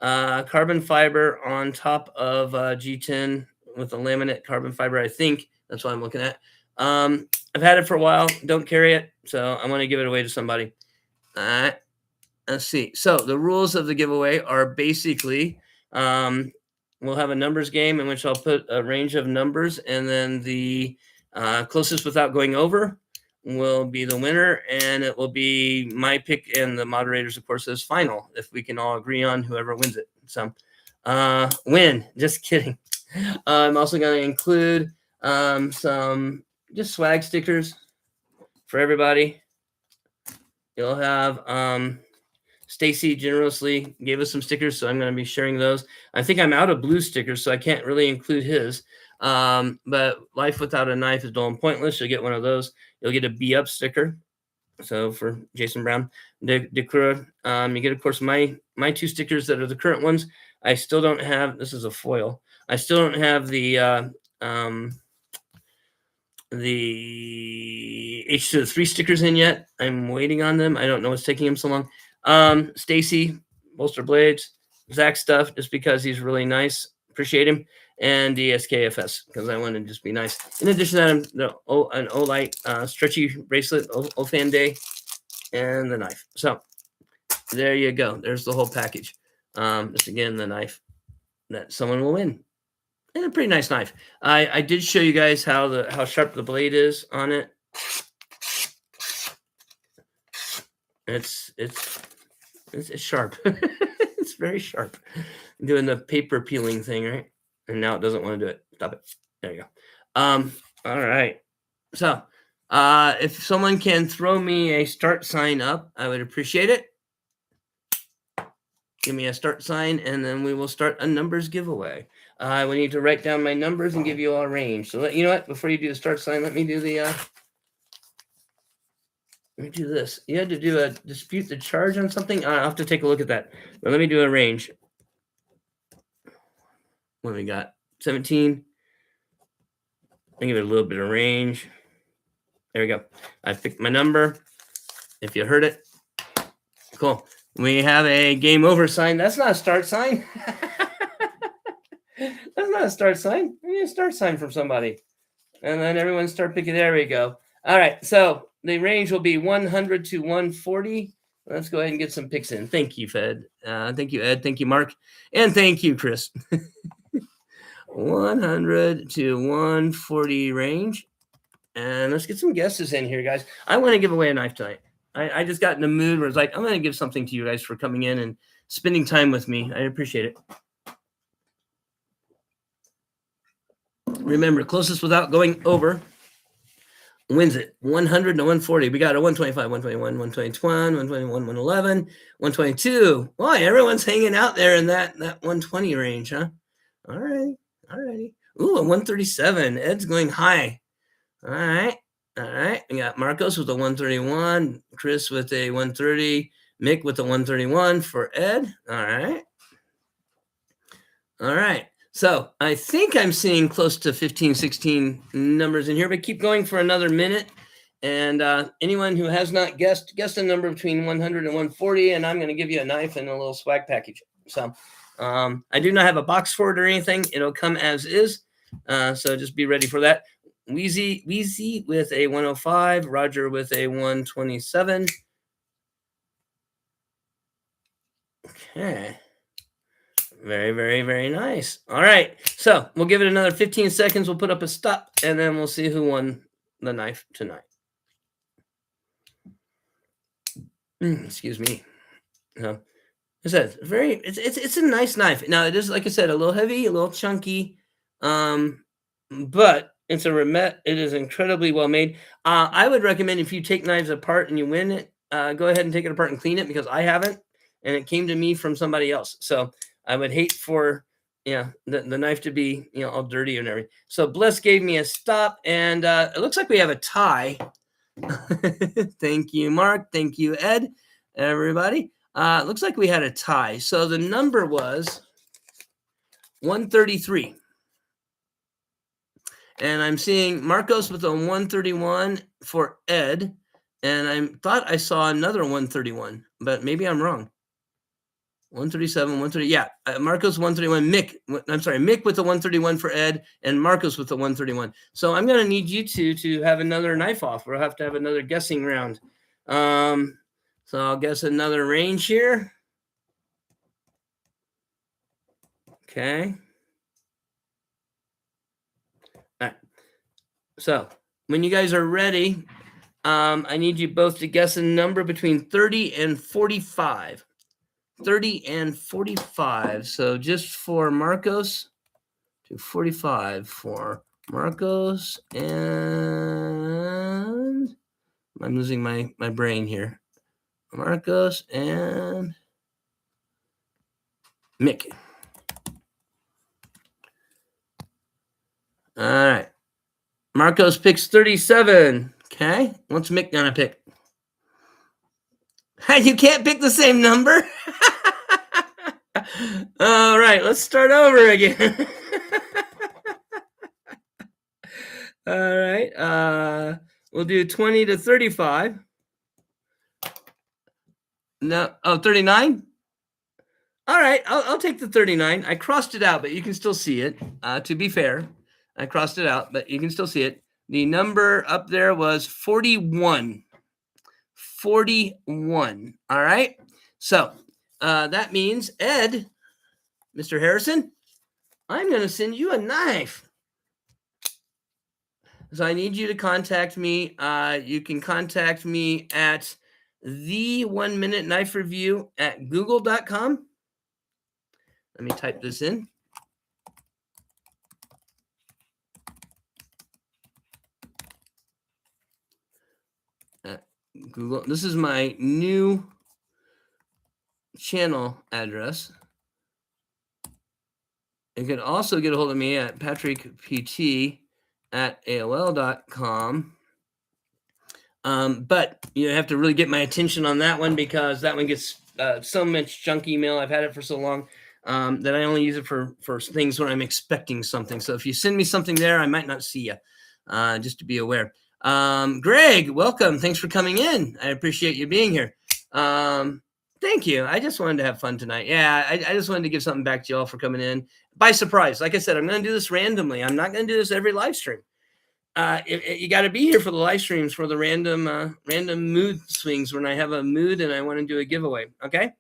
Carbon fiber on top of G10 with a laminate carbon fiber, I think. That's what I'm looking at. I've had it for a while. Don't carry it, so I'm going to give it away to somebody. All right. Let's see. So the rules of the giveaway are basically we'll have a numbers game in which I'll put a range of numbers, and then the closest without going over will be the winner, and it will be my pick and the moderators, of course, as final if we can all agree on whoever wins it. So win. Just kidding. I'm also going to include some just swag stickers for everybody. You'll have Stacy generously gave us some stickers, so I'm going to be sharing those. I think I'm out of blue stickers, so I can't really include his. But Life Without a Knife is dull and pointless. You'll get one of those. You'll get a B up sticker. So for Jason Brown, Decura, you get, of course, my two stickers that are the current ones. I still don't have. This is a foil. I still don't have the H2O3 stickers in yet. I'm waiting on them. I don't know what's taking them so long. Stacy, Bolster Blades, Zach stuff, just because he's really nice. Appreciate him. And the SKFS, because I want to just be nice. In addition to that, an Olight stretchy bracelet, Ofan Day, and the knife. So there you go. There's the whole package. Just again, the knife that someone will win. And a pretty nice knife. I did show you guys how sharp the blade is on it. It's sharp. It's very sharp. I'm doing the paper peeling thing, right? And now it doesn't want to do it. Stop it. There you go. All right. So if someone can throw me a start sign up, I would appreciate it. Give me a start sign, and then we will start a numbers giveaway. We need to write down my numbers and give you all a range. So you know what? Before you do the start sign, let me do the. Let me do this. You had to do a dispute the charge on something. I'll have to take a look at that. But let me do a range. What we got? 17. I give it a little bit of range. There we go. I picked my number. If you heard it, cool. We have a game over sign. That's not a start sign. That's not a start sign. We need a start sign from somebody. And then everyone start picking. There we go. All right. So the range will be 100 to 140. Let's go ahead and get some picks in. Thank you, Fed. Thank you, Ed. Thank you, Mark. And thank you, Chris. 100 to 140 range. And let's get some guesses in here, guys. I want to give away a knife tonight. I just got in the mood where it's like, I'm going to give something to you guys for coming in and spending time with me. I appreciate it. Remember, closest without going over wins it. 100 to 140. We got a 125, 121, 121, 121, 111, 122. Boy, everyone's hanging out there in that 120 range, huh? All right. All righty. Ooh, a 137. Ed's going high. All right. All right. We got Marcos with a 131, Chris with a 130, Mick with a 131 for Ed. All right. All right. So I think I'm seeing close to 15, 16 numbers in here, but keep going for another minute. And anyone who has not guessed a number between 100 and 140, and I'm going to give you a knife and a little swag package. So I do not have a box for it or anything. It'll come as is. So just be ready for that. Wheezy with a 105, Roger with a 127. Okay. Very, very, very nice. All right. So we'll give it another 15 seconds. We'll put up a stop, and then we'll see who won the knife tonight. Excuse me. I said it's a nice knife. Now it is, like I said, a little heavy, a little chunky, but it's a remet. It is incredibly well made. I would recommend if you take knives apart and you win it, go ahead and take it apart and clean it, because I haven't, and it came to me from somebody else. So I would hate for the knife to be all dirty and everything. So Bliss gave me a stop, and it looks like we have a tie. Thank you, Mark. Thank you, Ed. Everybody. It looks like we had a tie. So the number was 133. And I'm seeing Marcos with a 131 for Ed. And I thought I saw another 131, but maybe I'm wrong. 137, 130. Yeah, Marcos 131. Mick with the 131 for Ed, and Marcos with the 131. So I'm going to need you two to have another knife off. We'll have to have another guessing round. So I'll guess another range here. Okay. All right. So when you guys are ready, I need you both to guess a number between 30 and 45. 30 and 45. So just for Marcos, to 45 for Marcos, and I'm losing my brain here. Marcos and Mick. All right. Marcos picks 37. Okay. What's Mick gonna pick? You can't pick the same number? All right, let's start over again. All right. We'll do 20 to 35. No, 39? All right, I'll take the 39. I crossed it out, but you can still see it. To be fair, I crossed it out, but you can still see it. The number up there was 41. 41. All right. So that means, Ed, Mr. Harrison, I'm going to send you a knife. So I need you to contact me. You can contact me at the 1 minute knife review at google.com. Let me type this in. Google. This is my new channel address. You can also get a hold of me at patrickpt@aol.com. But you have to really get my attention on that one, because that one gets so much junk email. I've had it for so long. that I only use it for things when I'm expecting something. So if you send me something there, I might not see you, just to be aware. Greg, welcome. Thanks for coming in. I appreciate you being here. Thank you. I just wanted to have fun tonight. Yeah, I just wanted to give something back to y'all for coming in by surprise. Like I said, I'm going to do this randomly. I'm not going to do this every live stream. You got to be here for the live streams for the random mood swings when I have a mood and I want to do a giveaway. Okay,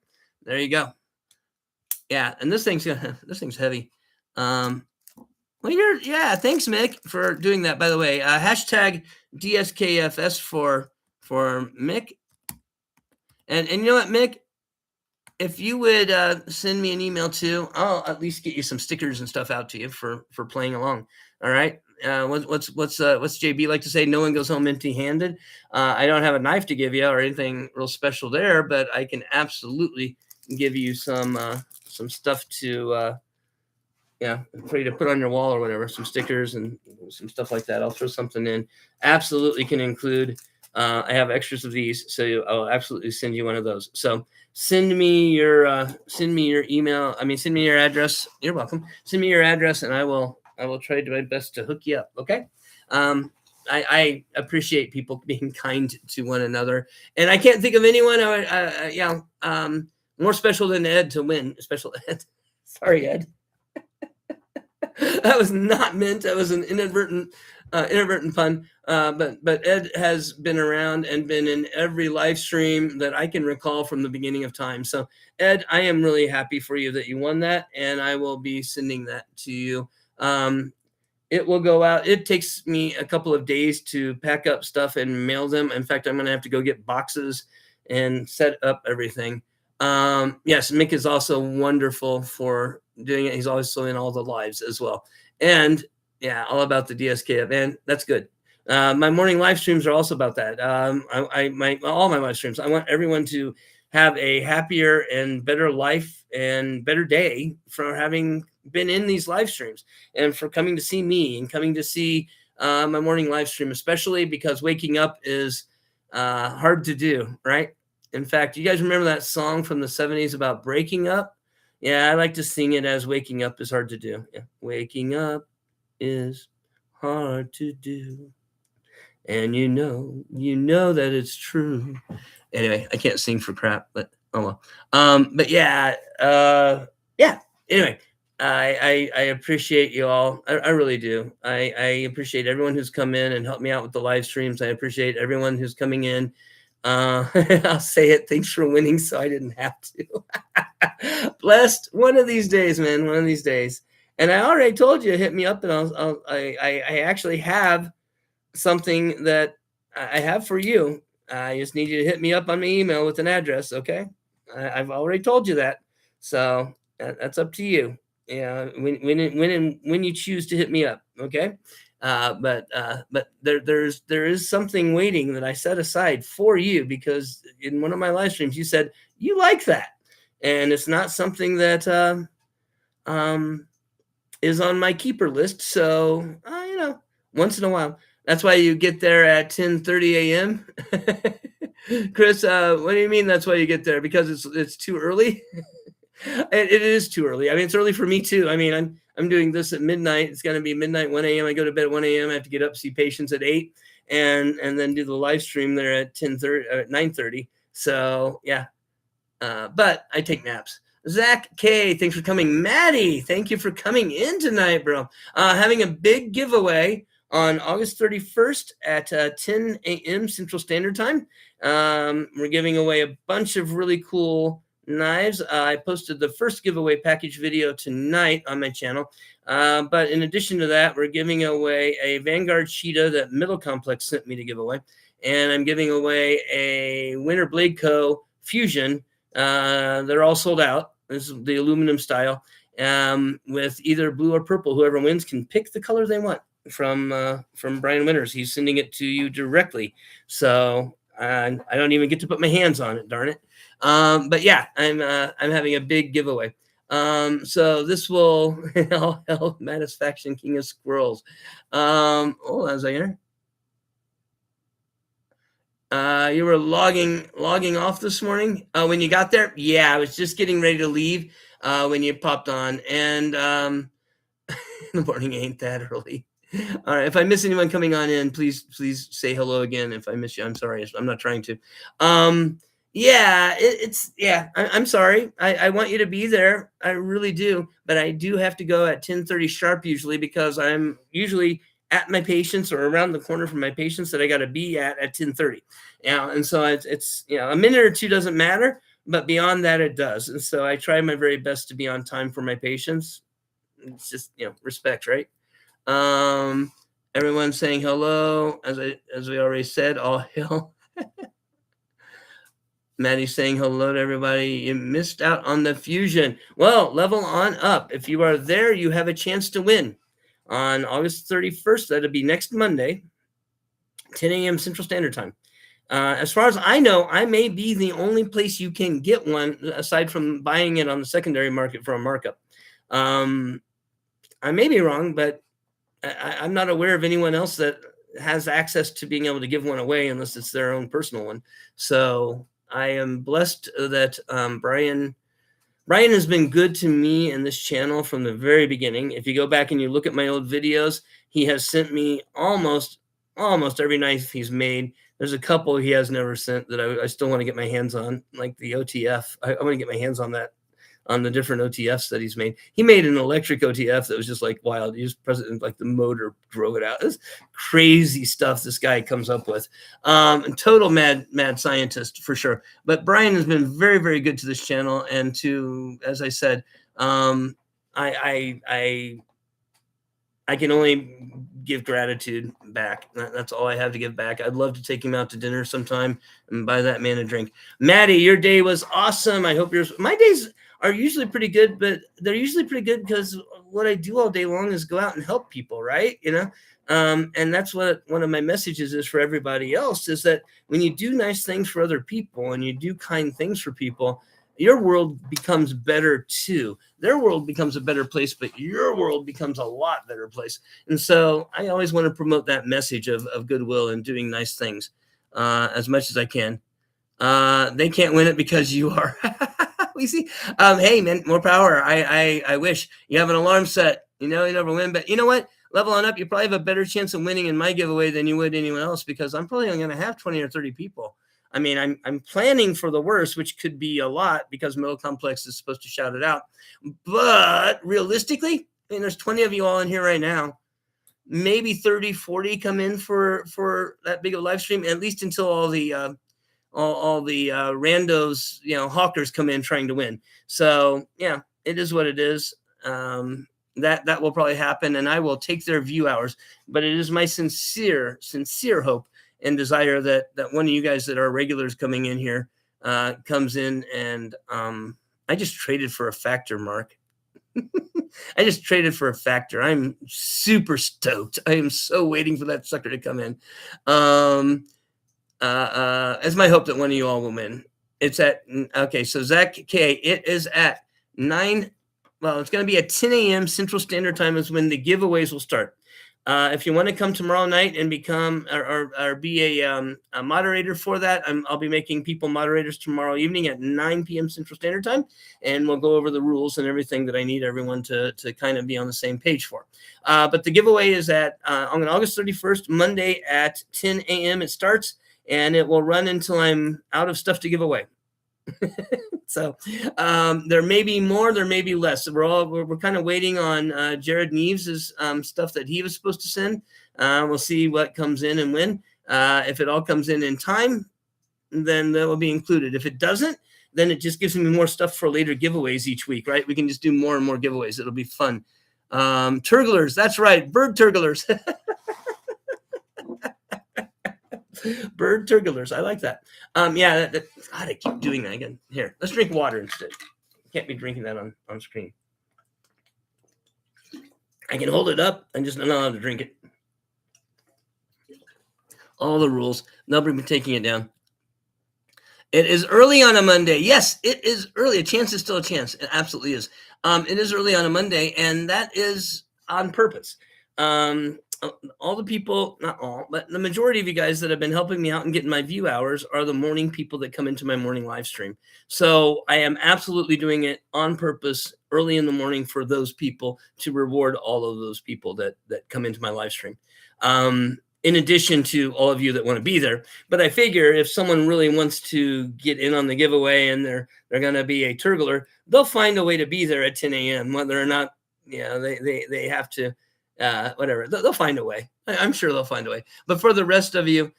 there you go. Yeah, and this thing's heavy. Well, yeah. Thanks, Mick, for doing that. By the way, hashtag DSKFS for Mick. And you know what, Mick? If you would send me an email too, I'll at least get you some stickers and stuff out to you for playing along. All right. What's JB like to say? No one goes home empty-handed. I don't have a knife to give you or anything real special there, but I can absolutely give you some stuff to for you to put on your wall or whatever, some stickers and some stuff like that. I'll throw something in. Absolutely can include. I have extras of these, so I'll absolutely send you one of those. So send me your email. I mean, send me your address. You're welcome. Send me your address, and I will try to do my best to hook you up. Okay. I appreciate people being kind to one another, and I can't think of anyone more special than Ed to win. Special Ed. Sorry, Ed. That was not meant. That was an inadvertent pun. But Ed has been around and been in every live stream that I can recall from the beginning of time. So Ed, I am really happy for you that you won that, and I will be sending that to you. It will go out. It takes me a couple of days to pack up stuff and mail them. In fact, I'm going to have to go get boxes and set up everything. Yes, Mick is also wonderful for doing it. He's also in all the lives as well. And yeah, all about the DSK, man. That's good. My morning live streams are also about that. All my live streams, I want everyone to have a happier and better life and better day for having been in these live streams and for coming to see me and coming to see my morning live stream, especially because waking up is hard to do, right? In fact, you guys remember that song from the 70s about breaking up? Yeah, I like to sing it as waking up is hard to do. Yeah. Waking up is hard to do. And you know that it's true. Anyway, I can't sing for crap, but oh well. But yeah. Anyway, I appreciate you all. I really do. I appreciate everyone who's come in and helped me out with the live streams. I appreciate everyone who's coming in. I'll say it. Thanks for winning, so I didn't have to. Blessed. One of these days, man. One of these days. And I already told you, hit me up, and I actually have something that I have for you. I just need you to hit me up on my email with an address. Okay. I've already told you that. So that's up to you. Yeah. When you choose to hit me up. Okay. But there is something waiting that I set aside for you, because in one of my live streams, you said you like that. And it's not something that, is on my keeper list. So, once in a while. That's why you get there at 10:30 a.m. Chris, what do you mean that's why you get there? Because it's too early? It is too early. I mean, it's early for me too. I mean, I'm doing this at midnight. It's going to be midnight, 1 a.m. I go to bed at 1 a.m. I have to get up, see patients at 8, and then do the live stream there at 9:30. So yeah, but I take naps. Zach K, thanks for coming. Maddie, thank you for coming in tonight, bro. Having a big giveaway on August 31st at 10 a.m. Central Standard Time. We're giving away a bunch of really cool knives. I posted the first giveaway package video tonight on my channel. But in addition to that, we're giving away a Vanguard Cheetah that Middle Complex sent me to give away. And I'm giving away a Winter Blade Co. Fusion. They're all sold out. This is the aluminum style, with either blue or purple. Whoever wins can pick the color they want from Brian Winters. He's sending it to you directly. So I don't even get to put my hands on it, darn it. But yeah, I'm having a big giveaway. So this will all help Satisfaction King of Squirrels. Hold on a second. You were logging off this morning when you got there. Yeah, I was just getting ready to leave when you popped on, and the morning ain't that early. All right. If I miss anyone coming on in, please say hello again. If I miss you, I'm sorry. I'm not trying to. Yeah, it's yeah. I'm sorry. I want you to be there. I really do. But I do have to go at 10:30 sharp usually because I'm usually at my patients or around the corner from my patients that I got to be at 10:30. Yeah, and so it's a minute or two doesn't matter, but beyond that it does. And so I try my very best to be on time for my patients. It's just respect, right? Um, Everyone's saying hello, as we already said. All hail. Maddie's saying hello to everybody. You missed out on the fusion. Well, level on up. If you are there, you have a chance to win on August 31st. That'll be next Monday, 10 a.m. Central Standard Time. As far as I know, I may be the only place you can get one aside from buying it on the secondary market for a markup. I may be wrong, but I'm not aware of anyone else that has access to being able to give one away unless it's their own personal one. So I am blessed that Brian has been good to me in this channel from the very beginning. If you go back and you look at my old videos, he has sent me almost every knife he's made. There's a couple he has never sent that I still want to get my hands on, like the OTF. I want to get my hands on that, on the different OTFs that he's made. He made an electric OTF that was just like wild. He just like the motor drove it out. It's crazy stuff this guy comes up with. Total mad scientist for sure. But Brian has been very, very good to this channel. And to, as I said, I can only give gratitude back. That's all I have to give back. I'd love to take him out to dinner sometime and buy that man a drink. Maddie, your day was awesome. I hope my days are usually pretty good, but they're usually pretty good because what I do all day long is go out and help people, right? And that's what one of my messages is for everybody else, is that when you do nice things for other people and you do kind things for people, your world becomes better too. Their world becomes a better place, but your world becomes a lot better place. And so I always want to promote that message of goodwill and doing nice things as much as I can. They can't win it because you are. We see. Hey, man, more power. I wish you have an alarm set. You never win, but you know what? Level on up. You probably have a better chance of winning in my giveaway than you would anyone else, because I'm probably only going to have 20 or 30 people. I mean, I'm planning for the worst, which could be a lot because Middle Complex is supposed to shout it out. But realistically, I mean, there's 20 of you all in here right now. Maybe 30, 40 come in for that big of a live stream, at least until all the randos, hawkers come in trying to win. So yeah, it is what it is. That will probably happen, and I will take their view hours. But it is my sincere hope and desire that one of you guys that are regulars coming in here comes in. And I just traded for a factor, Mark. I just traded for a factor. I'm super stoked. I am so waiting for that sucker to come in. It's my hope that one of you all will win. It's at, okay, so Zach K, it is at 9. Well, it's going to be at 10 a.m. Central Standard Time is when the giveaways will start. If you want to come tomorrow night and become or be a moderator for that, I'll be making people moderators tomorrow evening at 9 p.m. Central Standard Time, and we'll go over the rules and everything that I need everyone to kind of be on the same page for. But the giveaway is at on August 31st, Monday at 10 a.m. It starts, and it will run until I'm out of stuff to give away. So there may be more, there may be less. We're kind of waiting on Jared Neves' stuff that he was supposed to send. We'll see what comes in and when. If it all comes in time, then that will be included. If it doesn't, then it just gives me more stuff for later giveaways each week, right? We can just do more and more giveaways. It'll be fun. Turglers, that's right, bird turglers. Bird turglers. I like that. Yeah, God, I keep doing that again. Here, let's drink water instead. Can't be drinking that on screen. I can hold it up. I'm just not allowed to drink it. All the rules. Nobody be taking it down. It is early on a Monday. Yes, it is early. A chance is still a chance. It absolutely is. It is early on a Monday, and that is on purpose. all the people, not all, but the majority of you guys that have been helping me out and getting my view hours are the morning people that come into my morning live stream. So I am absolutely doing it on purpose early in the morning for those people to reward all of those people that come into my live stream. In addition to all of you that want to be there, but I figure if someone really wants to get in on the giveaway and they're going to be a turgler, they'll find a way to be there at 10 a.m. whether or not they have to whatever. They'll find a way. I'm sure they'll find a way. But for the rest of you,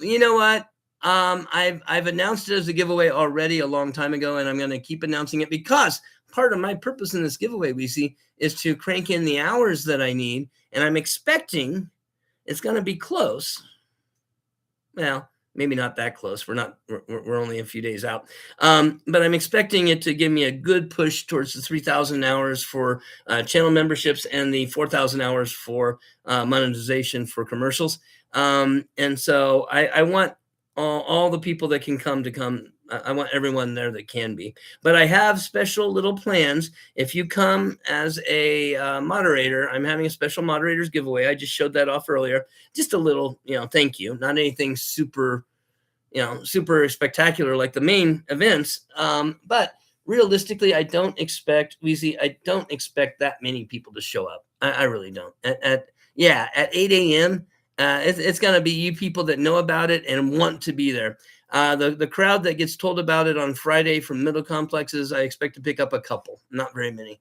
you know what? I've announced it as a giveaway already a long time ago, and I'm going to keep announcing it because part of my purpose in this giveaway, we see, is to crank in the hours that I need, and I'm expecting it's going to be close. Well, maybe not that close. We're only a few days out. But I'm expecting it to give me a good push towards the 3,000 hours for channel memberships and the 4,000 hours for monetization for commercials. And so I want all the people that can come to come. I want everyone there that can be. But I have special little plans. If you come as a moderator, I'm having a special moderators giveaway. I just showed that off earlier. Just a little, thank you. Not anything super spectacular like the main events. But realistically, I don't expect that many people to show up. I really don't. At 8 a.m., it's going to be you people that know about it and want to be there. The crowd that gets told about it on Friday from middle complexes, I expect to pick up a couple, not very many.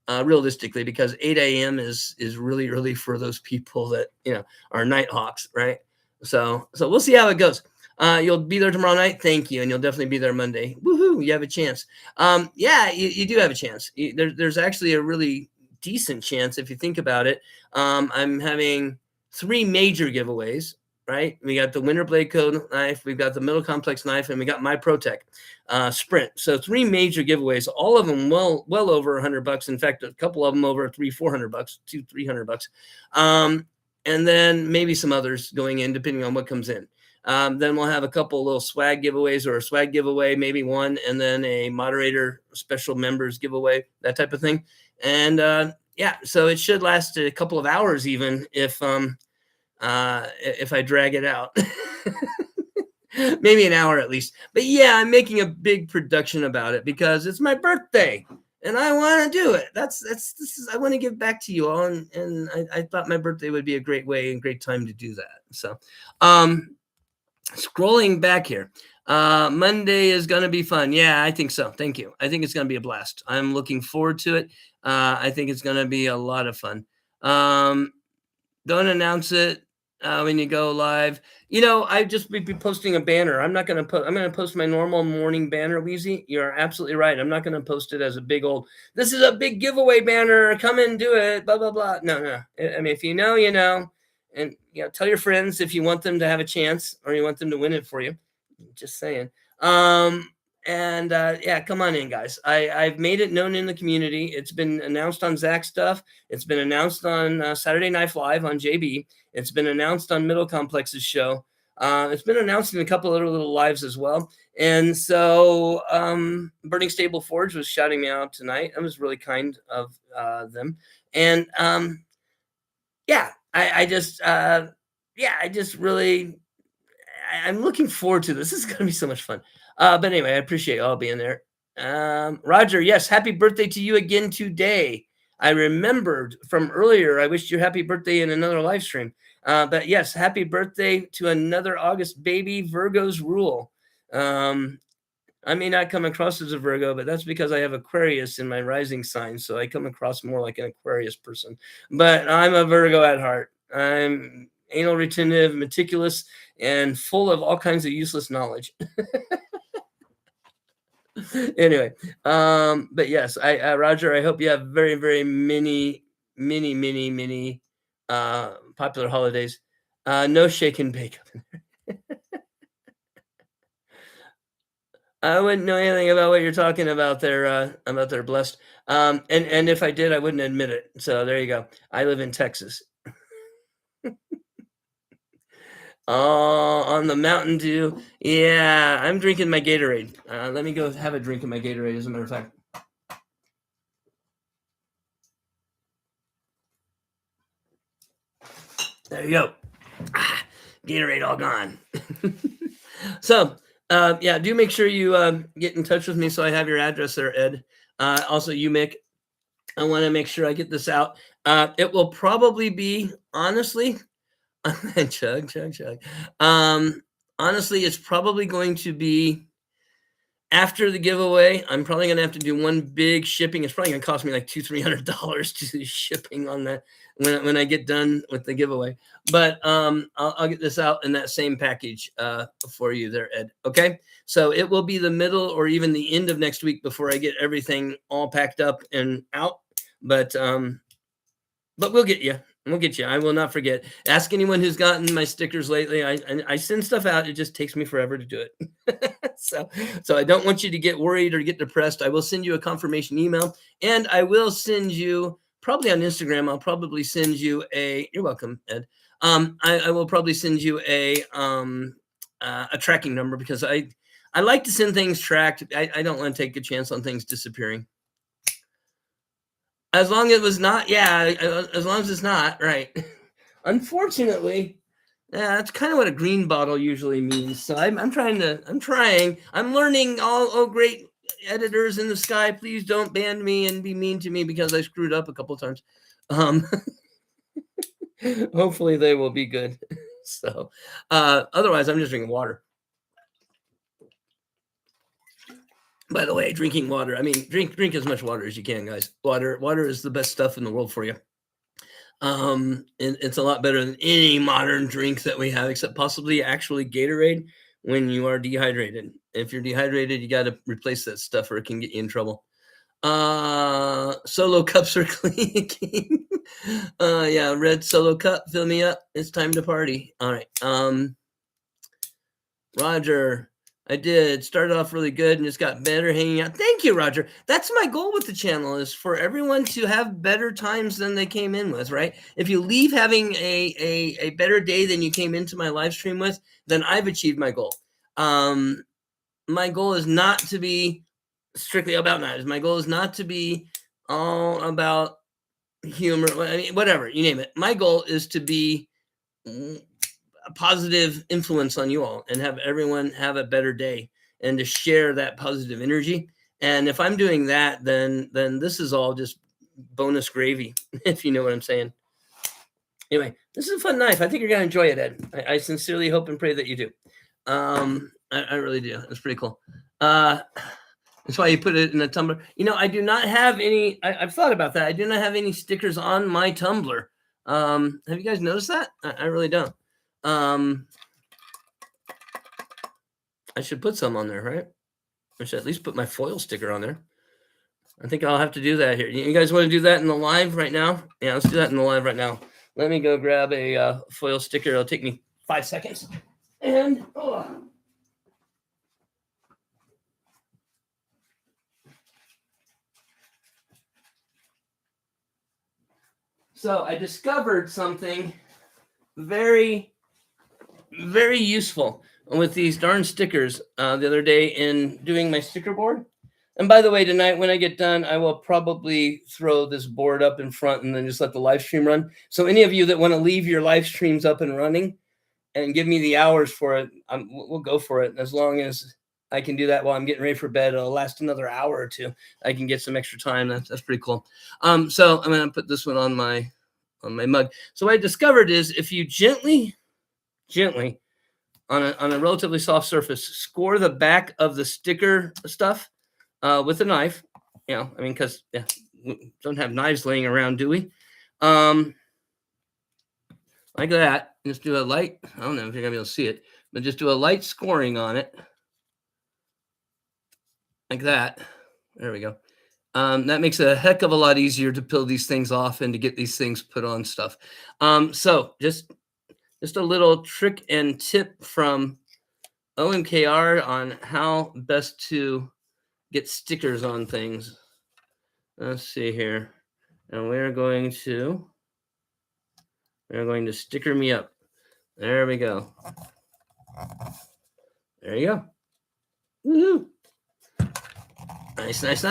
Realistically, because 8 a.m. is really early for those people that are night hawks, right? So we'll see how it goes. You'll be there tomorrow night. Thank you. And you'll definitely be there Monday. Woohoo. You have a chance. You do have a chance. There's actually a really decent chance if you think about it. I'm having 3 major giveaways, right? We got the Winter Blade Code knife, we've got the Middle Complex knife, and we got my ProTech Sprint. So 3 major giveaways, all of them well over $100. In fact, a couple of them over $400, $200-300. And then maybe some others going in depending on what comes in. Then we'll have a couple little swag giveaways, or a swag giveaway, maybe one, and then a moderator special members giveaway, that type of thing. And so it should last a couple of hours, even if I drag it out. Maybe an hour at least. But yeah, I'm making a big production about it because it's my birthday and I want to do it. I want to give back to you all, and I thought my birthday would be a great way and great time to do that. So scrolling back here. Monday is going to be fun. Yeah, I think so. Thank you. I think it's going to be a blast. I'm looking forward to it. I think it's going to be a lot of fun. Don't announce it when you go live. I just be posting a banner. I'm not going to post. I'm going to post my normal morning banner, Weezy. You're absolutely right. I'm not going to post it as a big old, this is a big giveaway banner, come and do it, blah, blah, blah. No. I mean, if you know, and tell your friends if you want them to have a chance or you want them to win it for you. Just saying. Come on in, guys. I've made it known in the community. It's been announced on Zach stuff. It's been announced on Saturday Night Live on JB. It's been announced on Middle Complex's show. It's been announced in a couple other little lives as well. And so Burning Stable Forge was shouting me out tonight. It was really kind of them. And I'm looking forward to this. This is going to be so much fun. But anyway, I appreciate all being there. Roger, yes, happy birthday to you again today. I remembered from earlier, I wished you happy birthday in another live stream. But yes, happy birthday to another August baby. Virgos rule. I may not come across as a Virgo, but that's because I have Aquarius in my rising sign. So I come across more like an Aquarius person. But I'm a Virgo at heart. I'm anal retentive, meticulous, and full of all kinds of useless knowledge. Anyway, but yes, Roger, I hope you have very, very many popular holidays. No shake and bake. I wouldn't know anything about what you're talking about there, blessed. And if I did, I wouldn't admit it. So there you go. I live in Texas. Oh, on the Mountain Dew. Yeah, I'm drinking my Gatorade. Let me go have a drink of my Gatorade, as a matter of fact. There you go. Gatorade all gone. So, yeah, do make sure you get in touch with me so I have your address there, Ed. Also, you, Mick, I want to make sure I get this out. It will probably be, honestly, chug, chug, chug. Honestly, it's probably going to be after the giveaway. I'm probably going to have to do one big shipping. It's probably going to cost me like $200-300 to do shipping on that when I get done with the giveaway. But I'll get this out in that same package for you there, Ed. Okay, so it will be the middle or even the end of next week before I get everything all packed up and out. But we'll get you. We'll get you. I will not forget. Ask anyone who's gotten my stickers lately. I send stuff out. It just takes me forever to do it. So I don't want you to get worried or get depressed. I will send you a confirmation email, and I will send you probably on Instagram. I'll probably send you a. You're welcome, Ed. I will probably send you a tracking number because I like to send things tracked. I don't want to take a chance on things disappearing. As long as it was not, yeah, as long as it's not, right. Unfortunately, yeah, that's kind of what a green bottle usually means. So I'm learning. Oh, great editors in the sky, please don't ban me and be mean to me because I screwed up a couple times. Hopefully they will be good. So otherwise, I'm just drinking water. By the way, drinking water. I mean, drink as much water as you can, guys. Water is the best stuff in the world for you. And it's a lot better than any modern drink that we have, except possibly actually Gatorade when you are dehydrated. If you're dehydrated, you got to replace that stuff or it can get you in trouble. Solo cups are clean. Yeah, red Solo cup, fill me up. It's time to party. All right. Roger, I did. Started off really good and just got better hanging out. Thank you, Roger. That's my goal with the channel, is for everyone to have better times than they came in with, right? If you leave having a better day than you came into my live stream with, then I've achieved my goal. My goal is not to be strictly about knives. My goal is not to be all about humor, I mean, whatever, you name it. My goal is to be a positive influence on you all and have everyone have a better day and to share that positive energy. And if I'm doing that, then this is all just bonus gravy, if you know what I'm saying. Anyway, this is a fun knife. I think you're going to enjoy it, Ed. I sincerely hope and pray that you do. I really do. It's pretty cool. That's why you put it in a tumbler. You know, I do not have any, I've thought about that. I do not have any stickers on my tumbler. Have you guys noticed that? I really don't. I should put some on there, right? I should at least put my foil sticker on there. I think I'll have to do that here. You guys want to do that in the live right now? Yeah, let's do that in the live right now. Let me go grab a foil sticker. It'll take me 5 seconds. And so I discovered something very, very useful with these darn stickers the other day in doing my sticker board. And by the way, tonight when I get done, I will probably throw this board up in front and then just let the live stream run. So any of you that want to leave your live streams up and running and give me the hours for it, we'll go for it. And as long as I can do that while I'm getting ready for bed, it'll last another hour or two. I can get some extra time. That's pretty cool. So I'm going to put this one on my mug. So what I discovered is if you gently on a relatively soft surface, score the back of the sticker stuff with a knife. You know, I mean, because we don't have knives laying around, do we? Like that. Just do a light. I don't know if you're gonna be able to see it, but just do a light scoring on it, like that. There we go. That makes it a heck of a lot easier to peel these things off and to get these things put on stuff. So just a little trick and tip from OMKR on how best to get stickers on things. Let's see here. And we're going to sticker me up. There we go. There you go. Woohoo. Nice. Thanks,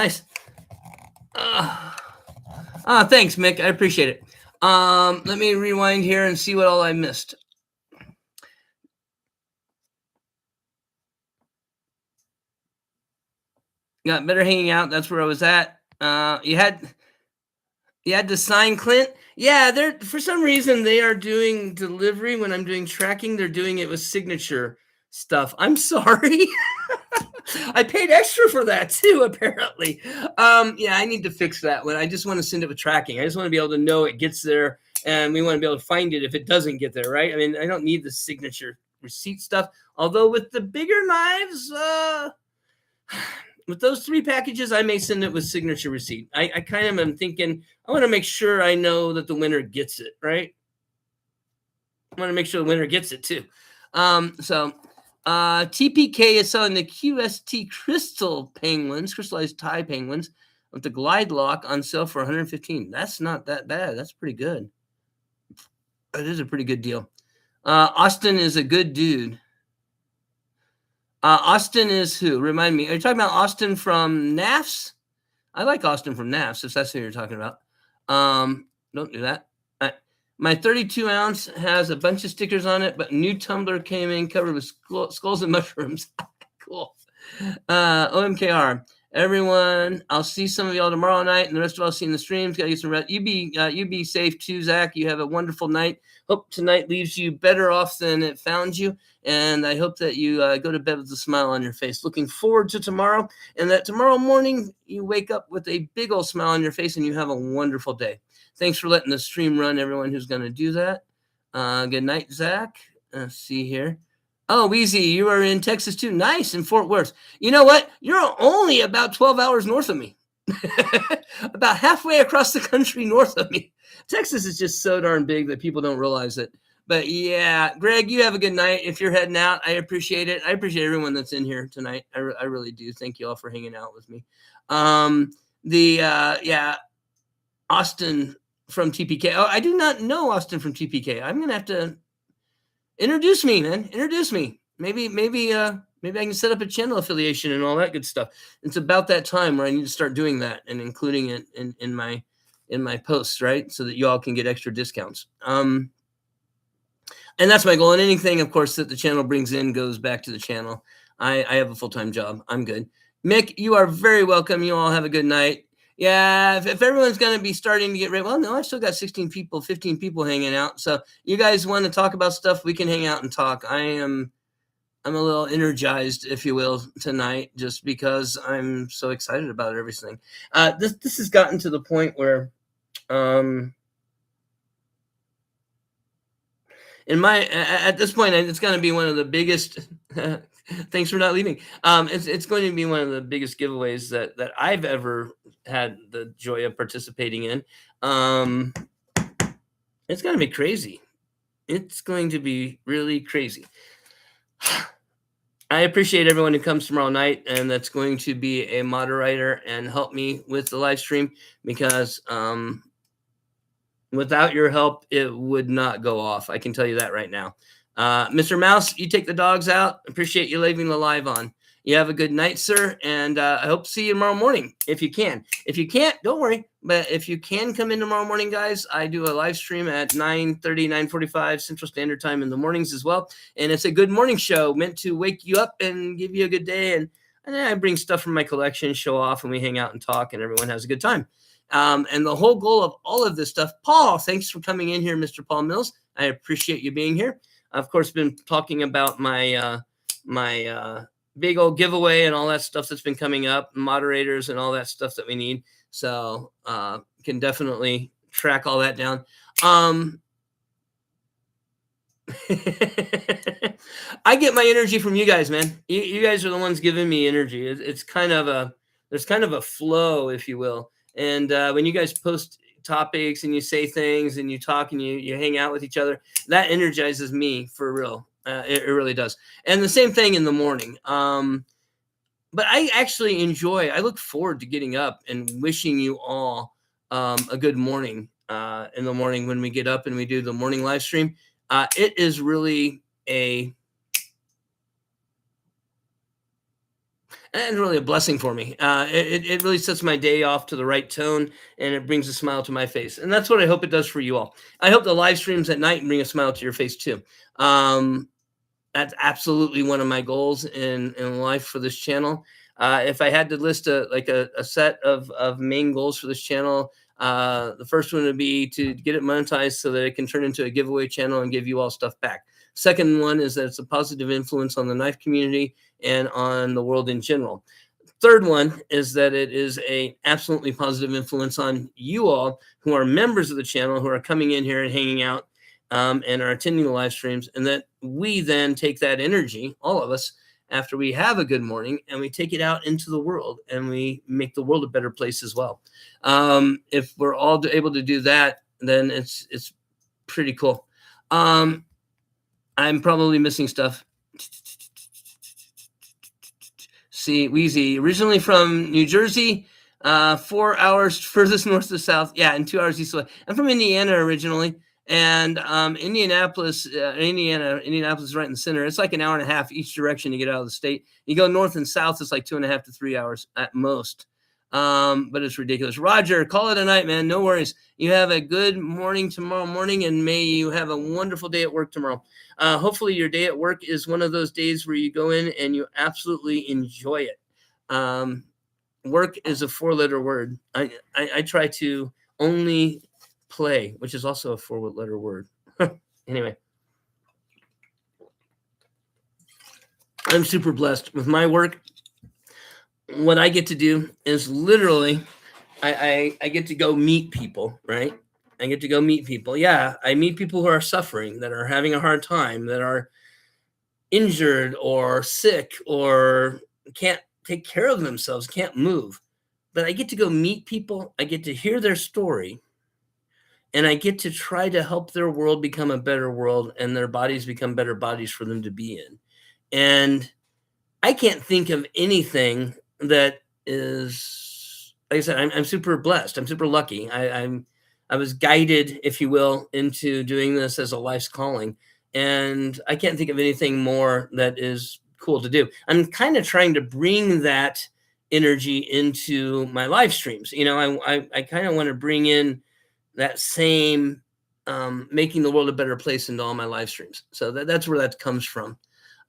Mick. I appreciate it. Let me rewind here and see what all I missed. Got better hanging out. That's where I was at. You had to sign Clint. Yeah, they're for some reason they are doing delivery when I'm doing tracking. They're doing it with signature stuff. I'm sorry. I paid extra for that too, apparently. Yeah, I need to fix that one. I just want to send it with tracking. I just want to be able to know it gets there, and we want to be able to find it if it doesn't get there, right? I mean, I don't need the signature receipt stuff. Although with the bigger knives, with those 3 packages, I may send it with signature receipt. I kind of am thinking I want to make sure I know that the winner gets it, right? I want to make sure the winner gets it too. So TPK is selling the QST crystal penguins, crystallized tie penguins with the glide lock on sale for 115. That's not that bad. That's pretty good. That is a pretty good deal. Austin is a good dude. Austin is who? Remind me. Are you talking about Austin from NAFS? I like Austin from NAFS, if that's who you're talking about. Don't do that. My 32 ounce has a bunch of stickers on it, but new tumbler came in covered with skulls and mushrooms. Cool. OMKR. Everyone, I'll see some of y'all tomorrow night, and the rest of y'all see in the streams. Gotta get some rest. You be safe too, Zach. You have a wonderful night. Hope tonight leaves you better off than it found you, and I hope that you go to bed with a smile on your face. Looking forward to tomorrow, and that tomorrow morning you wake up with a big old smile on your face, and you have a wonderful day. Thanks for letting the stream run, everyone who's going to do that. Good night, Zach. Let's see here. Oh, Weezy, you are in Texas too. Nice, in Fort Worth. You know what? You're only about 12 hours north of me. About halfway across the country north of me. Texas is just so darn big that people don't realize it. But yeah, Greg, you have a good night. If you're heading out, I appreciate it. I appreciate everyone that's in here tonight. I really do. Thank you all for hanging out with me. Yeah, Austin from TPK. Oh, I do not know Austin from TPK. I'm gonna have to introduce me, man. Introduce me. Maybe I can set up a channel affiliation and all that good stuff. It's about that time where I need to start doing that and including it in my posts, right? So that you all can get extra discounts. And that's my goal. And anything, of course, that the channel brings in goes back to the channel. I have a full-time job. I'm good. Mick, you are very welcome. You all have a good night. Yeah, if everyone's going to be starting to get ready, well, no, I've still got 16 people, 15 people hanging out. So you guys want to talk about stuff, we can hang out and talk. I'm a little energized, if you will, tonight, just because I'm so excited about everything. This has gotten to the point where, at this point, it's going to be one of the biggest. Thanks for not leaving. It's going to be one of the biggest giveaways that I've ever had the joy of participating in. It's going to be crazy. It's going to be really crazy. I appreciate everyone who comes tomorrow night and that's going to be a moderator and help me with the live stream, because without your help, it would not go off. I can tell you that right now. Mr. Mouse, you take the dogs out. Appreciate you leaving the live on. You have a good night, sir, and I hope to see you tomorrow morning if you can. If you can't, don't worry. But if you can come in tomorrow morning, guys, I do a live stream at 9:30, 9:45 Central Standard Time in the mornings as well. And it's a good morning show meant to wake you up and give you a good day. And then I bring stuff from my collection, show off, and we hang out and talk, and everyone has a good time. And the whole goal of all of this stuff, Paul, thanks for coming in here, Mr. Paul Mills. I appreciate you being here. I've, of course, been talking about my big old giveaway and all that stuff that's been coming up, moderators and all that stuff that we need. So can definitely track all that down. I get my energy from you guys, man. You guys are the ones giving me energy. It's kind of there's kind of a flow, if you will. And when you guys post topics and you say things and you talk and you hang out with each other, that energizes me for real. It really does. And the same thing in the morning. But I actually I look forward to getting up and wishing you all a good morning in the morning when we get up and we do the morning live stream. It is really and really a blessing for me. It really sets my day off to the right tone, and it brings a smile to my face. And that's what I hope it does for you all. I hope the live streams at night bring a smile to your face too. Um, that's absolutely one of my goals in life for this channel. If I had to list a set of main goals for this channel, the first one would be to get it monetized so that it can turn into a giveaway channel and give you all stuff back. Second one is that it's a positive influence on the knife community and on the world in general. Third one is that it is a absolutely positive influence on you all who are members of the channel, who are coming in here and hanging out, and are attending the live streams, and that we then take that energy, all of us, after we have a good morning, and we take it out into the world, and we make the world a better place as well. If we're all able to do that, then it's pretty cool. I'm probably missing stuff. See, Wheezy, originally from New Jersey, 4 hours furthest north to south. Yeah, and 2 hours east of. I'm from Indiana originally, and Indianapolis is right in the center. It's like an hour and a half each direction to get out of the state. You go north and south, it's like 2.5 to 3 hours at most. But it's ridiculous. Roger, call it a night, man. No worries. You have a good morning tomorrow morning, and may you have a wonderful day at work tomorrow. Hopefully your day at work is one of those days where you go in and you absolutely enjoy it. Work is a 4-letter word. I try to only play, which is also a 4-letter word. Anyway, I'm super blessed with my work. What I get to do is literally, I get to go meet people, right? I get to go meet people. Yeah, I meet people who are suffering, that are having a hard time, that are injured or sick or can't take care of themselves, can't move. But I get to go meet people. I get to hear their story, and I get to try to help their world become a better world and their bodies become better bodies for them to be in. And I can't think of anything that is, like I said, I'm super blessed. I'm super lucky. I was guided, if you will, into doing this as a life's calling. And I can't think of anything more that is cool to do. I'm kind of trying to bring that energy into my live streams. You know, I kind of want to bring in that same making the world a better place into all my live streams. So that's where that comes from.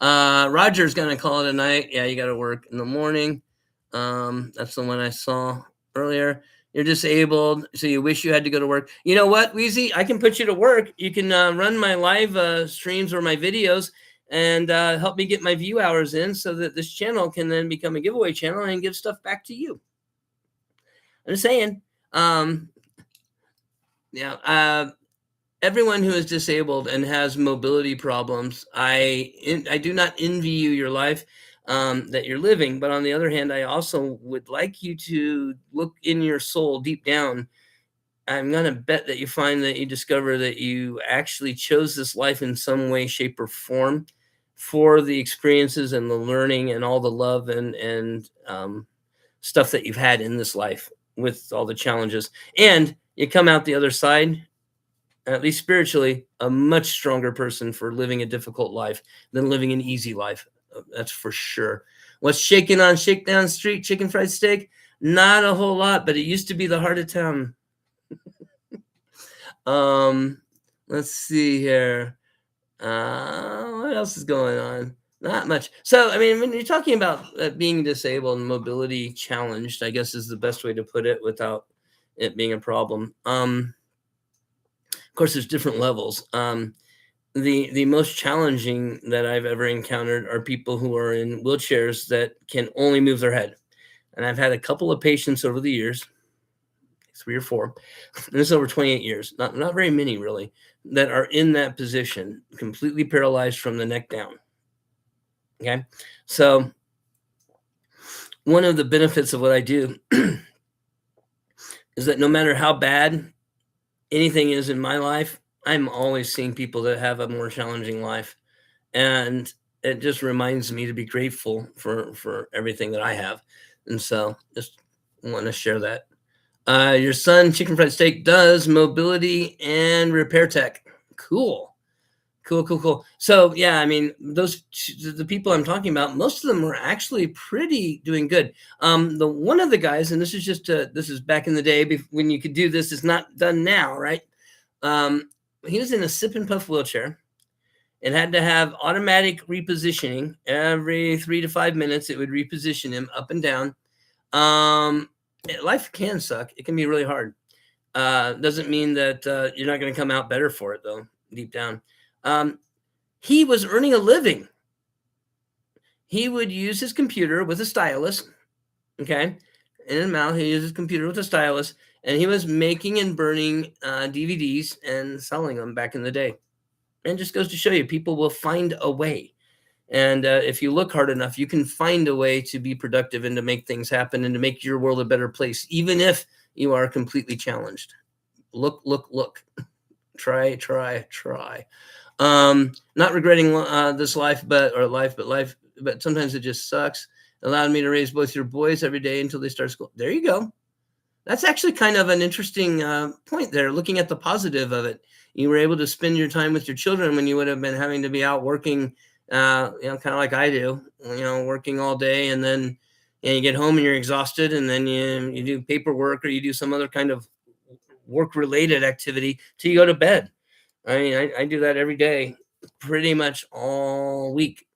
Roger's gonna call it a night. Yeah, you got to work in the morning. That's the one I saw earlier. You're disabled, so you wish you had to go to work. You know what, Weezy? I can put you to work. You can run my live streams or my videos and help me get my view hours in so that this channel can then become a giveaway channel and give stuff back to you. I'm just saying. Yeah. Everyone who is disabled and has mobility problems, I do not envy you your life that you're living. But on the other hand, I also would like you to look in your soul deep down. I'm going to bet that you find that you discover that you actually chose this life in some way, shape, or form for the experiences and the learning and all the love and stuff that you've had in this life with all the challenges. And you come out the other side, at least spiritually, a much stronger person for living a difficult life than living an easy life. That's for sure. What's shaking on Shakedown Street? Chicken fried steak? Not a whole lot, but it used to be the heart of town. Let's see here. What else is going on? Not much. So, I mean, when you're talking about being disabled and mobility challenged, I guess is the best way to put it without it being a problem. Of course, there's different levels. The most challenging that I've ever encountered are people who are in wheelchairs that can only move their head. And I've had a couple of patients over the years, 3 or 4, and this is over 28 years, not very many really, that are in that position, completely paralyzed from the neck down. Okay. So one of the benefits of what I do is that no matter how bad anything is in my life, I'm always seeing people that have a more challenging life. And it just reminds me to be grateful for everything that I have. And so just want to share that. Your son, Chicken Fried Steak, does mobility and repair tech. Cool. Cool, cool, cool. So yeah, I mean, the people I'm talking about, most of them were actually pretty doing good. The one of the guys, and this is just this is back in the day when you could do this. It's not done now, right? Um, he was in a sip and puff wheelchair. It had to have automatic repositioning every 3 to 5 minutes. It would reposition him up and down. Life can suck. It can be really hard. Doesn't mean that you're not going to come out better for it, though. Deep down, um, he was earning a living. He would use his computer with a stylus. Okay, in his mouth, he used his computer with a stylus, and he was making and burning DVDs and selling them back in the day. And just goes to show you, people will find a way. And if you look hard enough, you can find a way to be productive and to make things happen and to make your world a better place, even if you are completely challenged. Look, look, look. Try, try, try. Not regretting this life, but sometimes it just sucks. Allowed me to raise both your boys every day until they start school. There you go. That's actually kind of an interesting point there, looking at the positive of it. You were able to spend your time with your children when you would have been having to be out working, kind of like I do, working all day. And then you get home and you're exhausted, and then you do paperwork or you do some other kind of work related activity till you go to bed. I mean, I do that every day, pretty much all week.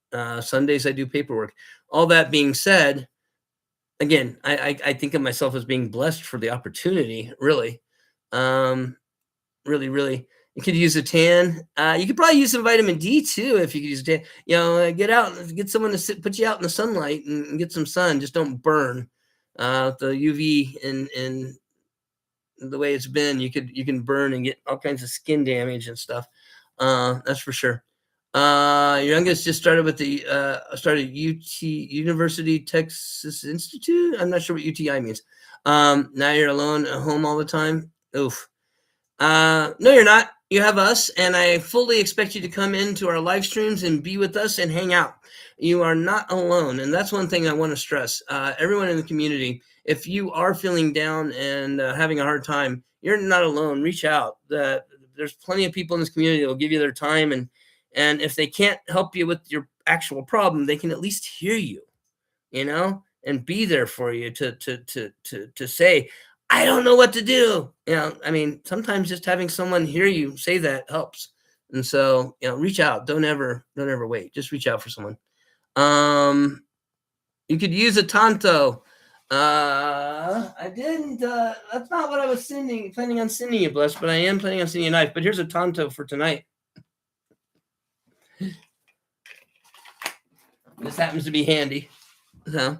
Sundays, I do paperwork. All that being said, again, I think of myself as being blessed for the opportunity, really. Um, really, really. You could use a tan. You could probably use some vitamin D too if you could use a tan. Get out, get someone to put you out in the sunlight and get some sun. Just don't burn. The UV and the way it's been, you can burn and get all kinds of skin damage and stuff. That's for sure. Your youngest just started with the started UT University Texas Institute. I'm not sure what UTI means. Now you're alone at home all the time. Oof. No, you're not. You have us, and I fully expect you to come into our live streams and be with us and hang out. You are not alone, and that's one thing I want to stress. Everyone in the community, if you are feeling down and having a hard time, you're not alone. Reach out. There's plenty of people in this community that will give you their time, and if they can't help you with your actual problem, they can at least hear you, and be there for you to say, I don't know what to do. I mean, sometimes just having someone hear you say that helps. And so, reach out. Don't ever wait. Just reach out for someone. You could use a tanto. I didn't. That's not what I was planning on sending you, Bless, but I am planning on sending you a knife. But here's a tanto for tonight. This happens to be handy. So,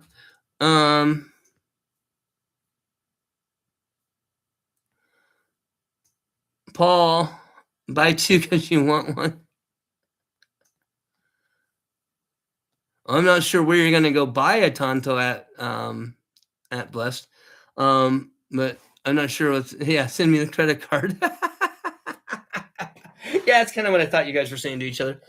Paul, buy two because you want one. I'm not sure where you're gonna go buy a Tonto at Blessed, but I'm not sure what's. Yeah, send me the credit card. Yeah, that's kind of what I thought you guys were saying to each other.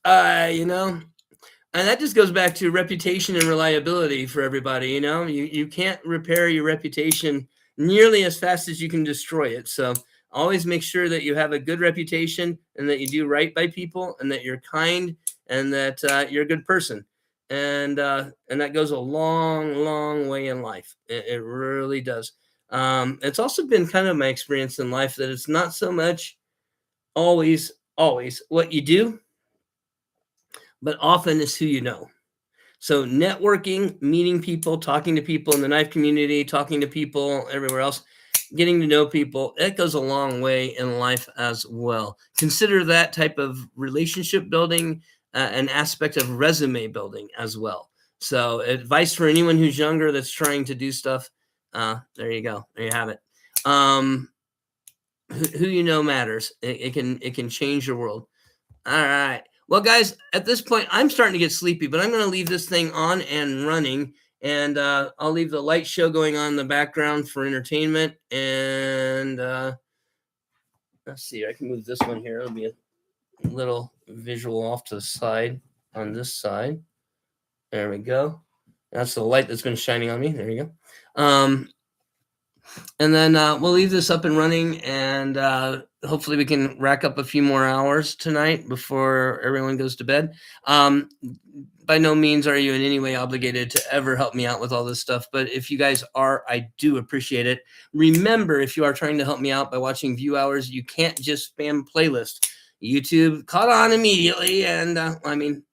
And that just goes back to reputation and reliability for everybody. You can't repair your reputation nearly as fast as you can destroy it. So always make sure that you have a good reputation and that you do right by people and that you're kind and that you're a good person. And that goes a long, long way in life. It really does. It's also been kind of my experience in life that it's not so much always what you do, but often it's who you know. So networking, meeting people, talking to people in the knife community, talking to people everywhere else, getting to know people, it goes a long way in life as well. Consider that type of relationship building an aspect of resume building as well. So advice for anyone who's younger that's trying to do stuff. There you go. There you have it. Who you know matters. It can change your world. All right. Well, guys, at this point, I'm starting to get sleepy, but I'm going to leave this thing on and running, and I'll leave the light show going on in the background for entertainment. And let's see, I can move this one here. It'll be a little visual off to the side on this side. There we go. That's the light that's been shining on me. There you go. And then we'll leave this up and running, and hopefully we can rack up a few more hours tonight before everyone goes to bed. By no means are you in any way obligated to ever help me out with all this stuff, but if you guys are, I do appreciate it. Remember, if you are trying to help me out by watching view hours, you can't just spam playlist. YouTube caught on immediately, and I mean,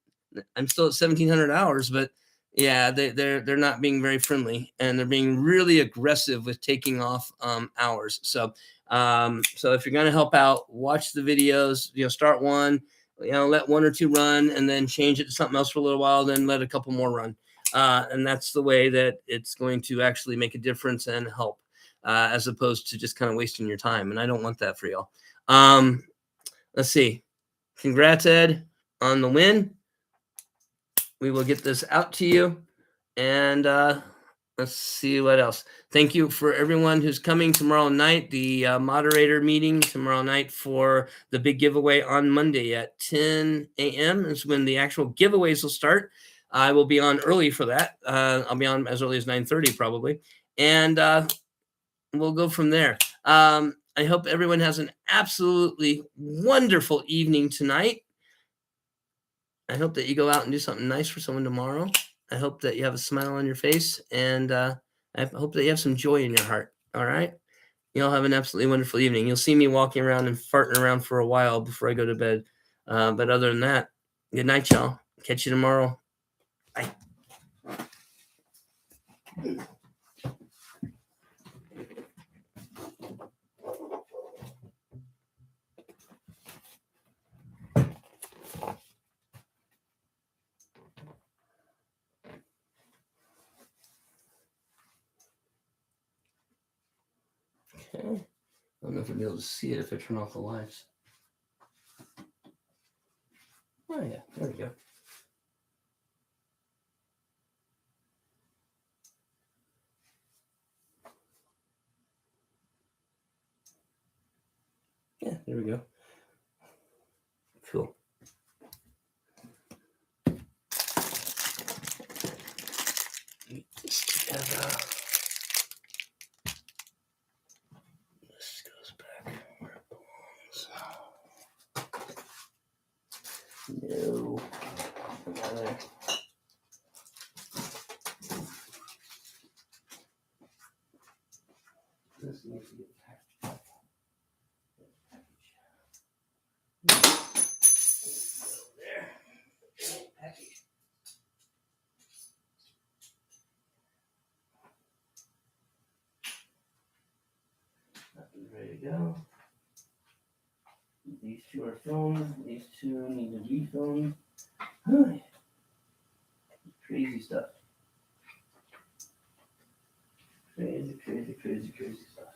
I'm still at 1,700 hours, but yeah, they're not being very friendly, and they're being really aggressive with taking off hours. So if you're going to help out, watch the videos. Start one, let one or two run, and then change it to something else for a little while, then let a couple more run. And that's the way that it's going to actually make a difference and help, as opposed to just kind of wasting your time. And I don't want that for y'all. Let's see. Congrats, Ed, on the win. We will get this out to you. And let's see what else. Thank you for everyone who's coming tomorrow night. The moderator meeting tomorrow night for the big giveaway on Monday at 10 a.m. is when the actual giveaways will start. I will be on early for that. I'll be on as early as 9:30 probably. And we'll go from there. I hope everyone has an absolutely wonderful evening tonight. I hope that you go out and do something nice for someone tomorrow. I hope that you have a smile on your face, and I hope that you have some joy in your heart. All right? You'll have an absolutely wonderful evening. You'll see me walking around and farting around for a while before I go to bed. But other than that, good night, y'all. Catch you tomorrow. Bye. Okay. I don't know if I'll be able to see it if I turn off the lights. Oh, yeah. There we go. Yeah, there we go. Cool. Get this together. This goes back where it belongs. No. Another. This needs to get packaged. There. Package. Nothing's ready to go. These two are filmed. These two need to be filmed. Crazy stuff. Crazy, crazy, crazy, crazy stuff.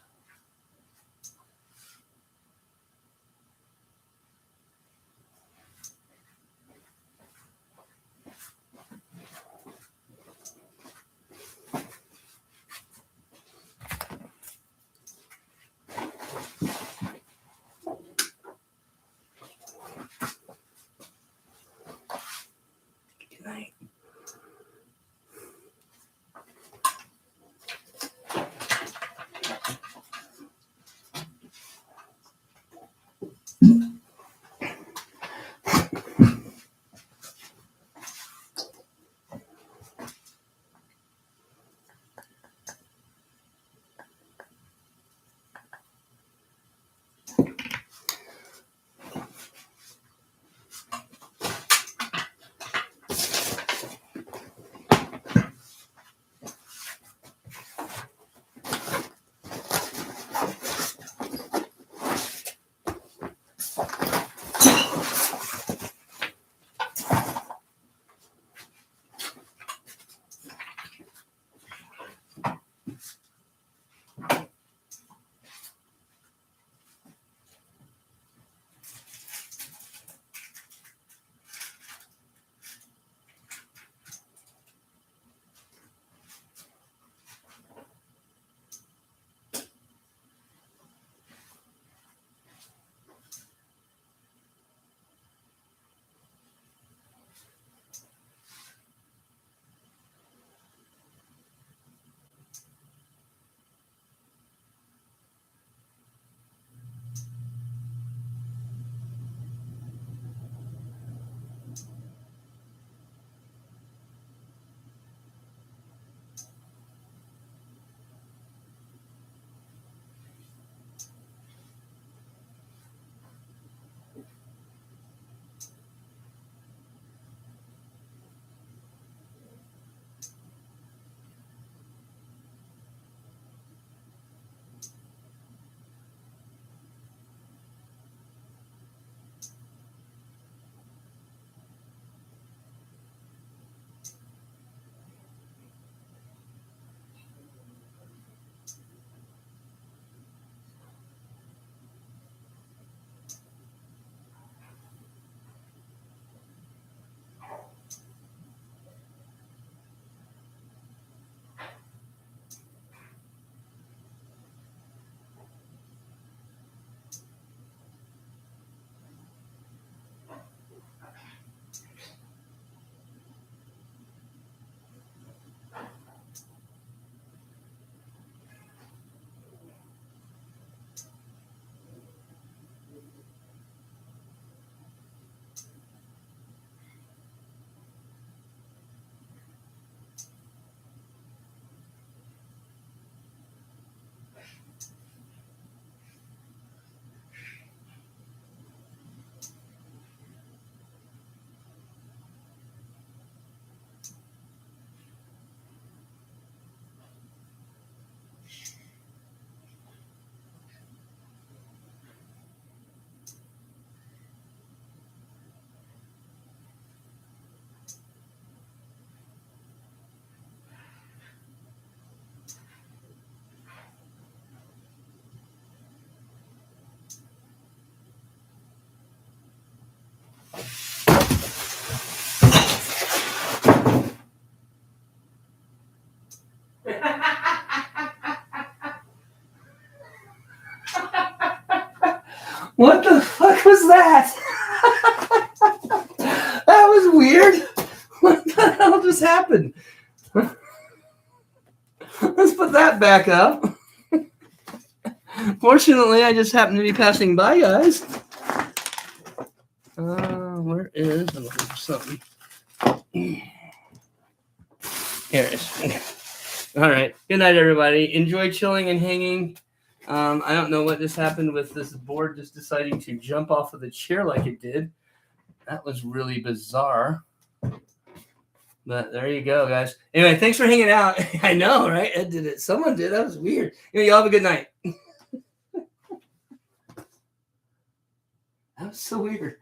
Good night. What the fuck was that? That was weird. What the hell just happened? Let's put that back up. Fortunately, I just happened to be passing by, guys. Where is? I'm looking for something. Here it is. All right. Good night, everybody. Enjoy chilling and hanging. I don't know what just happened with this board just deciding to jump off of the chair like it did. That was really bizarre. But there you go, guys. Anyway, thanks for hanging out. I know, right? Ed did it. Someone did. That was weird. Y'all have a good night. That was so weird.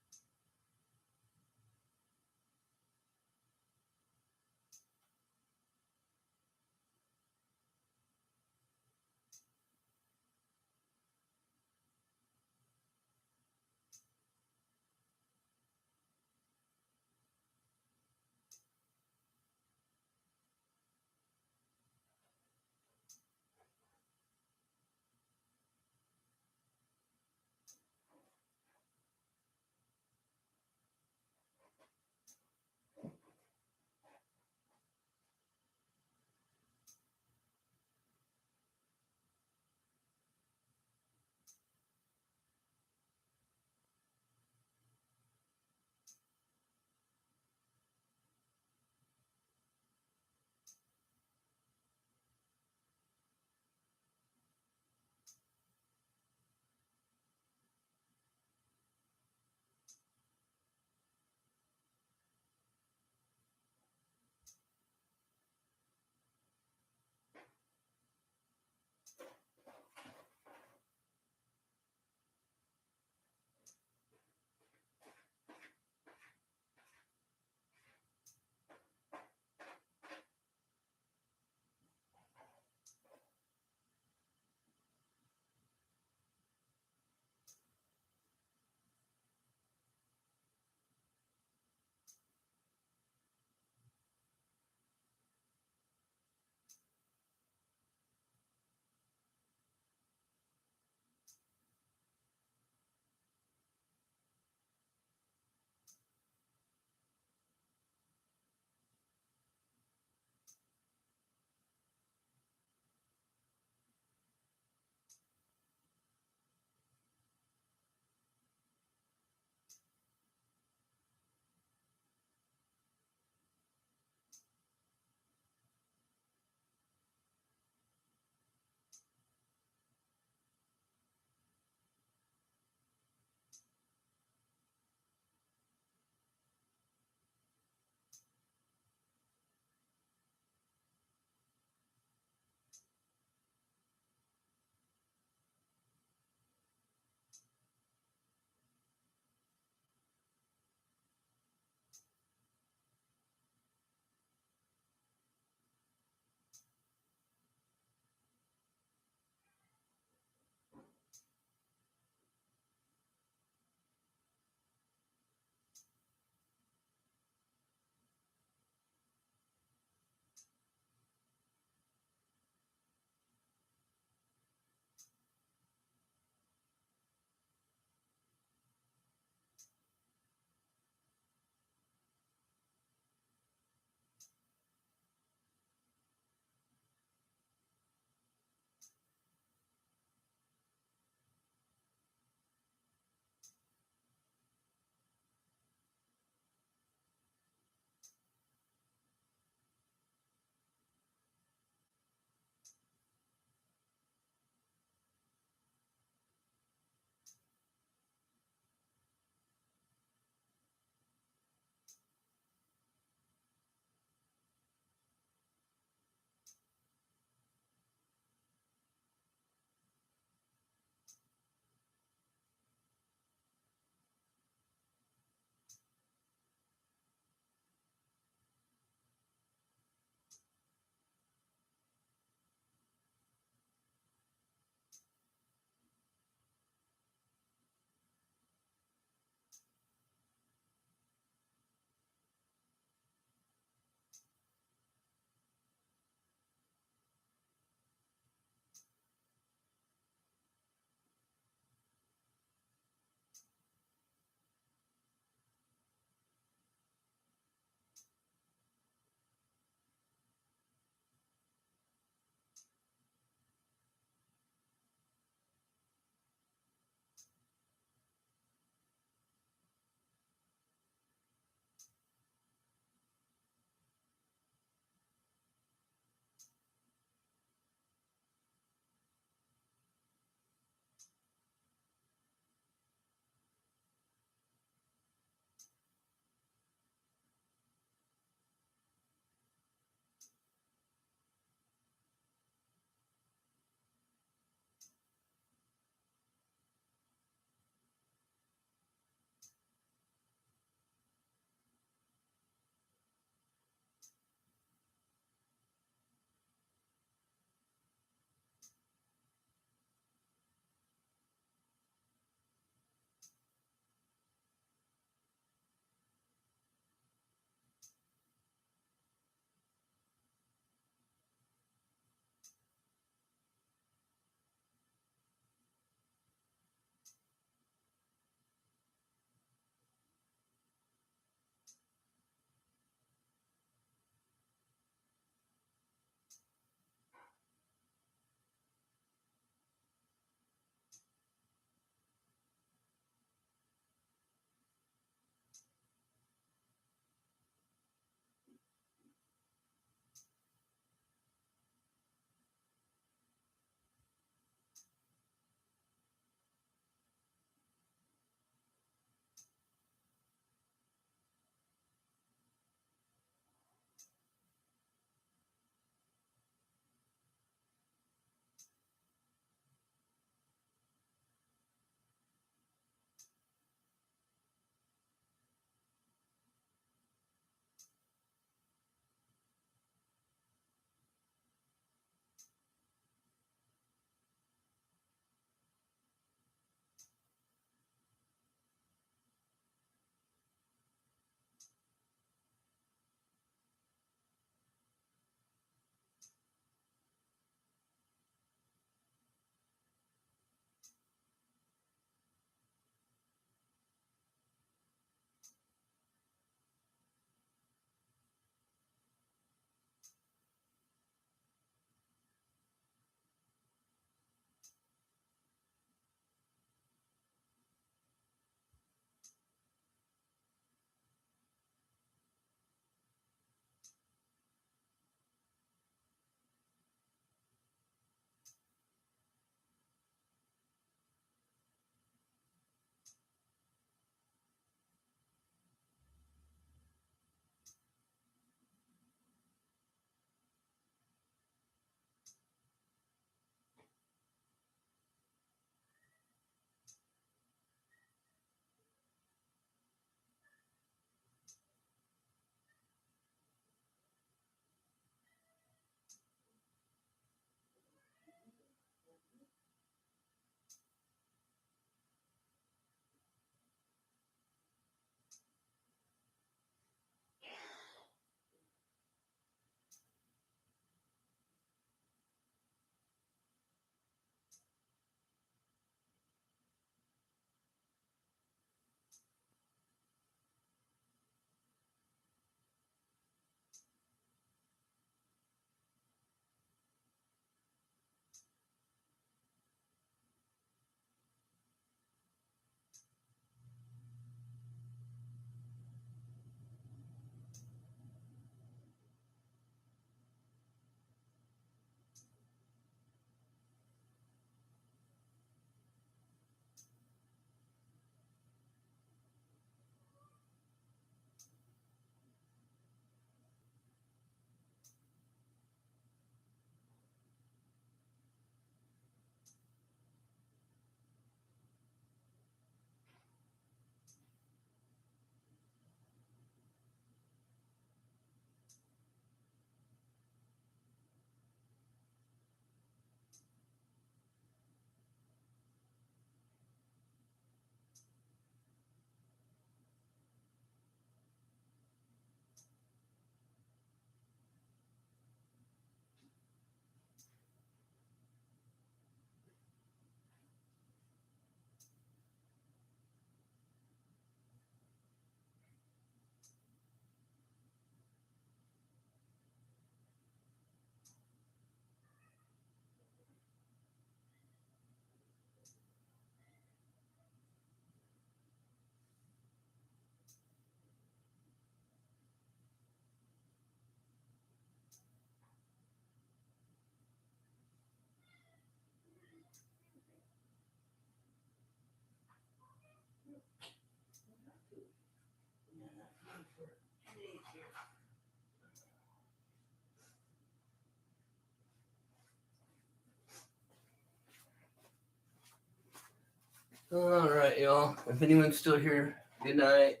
All right, y'all. If anyone's still here, good night.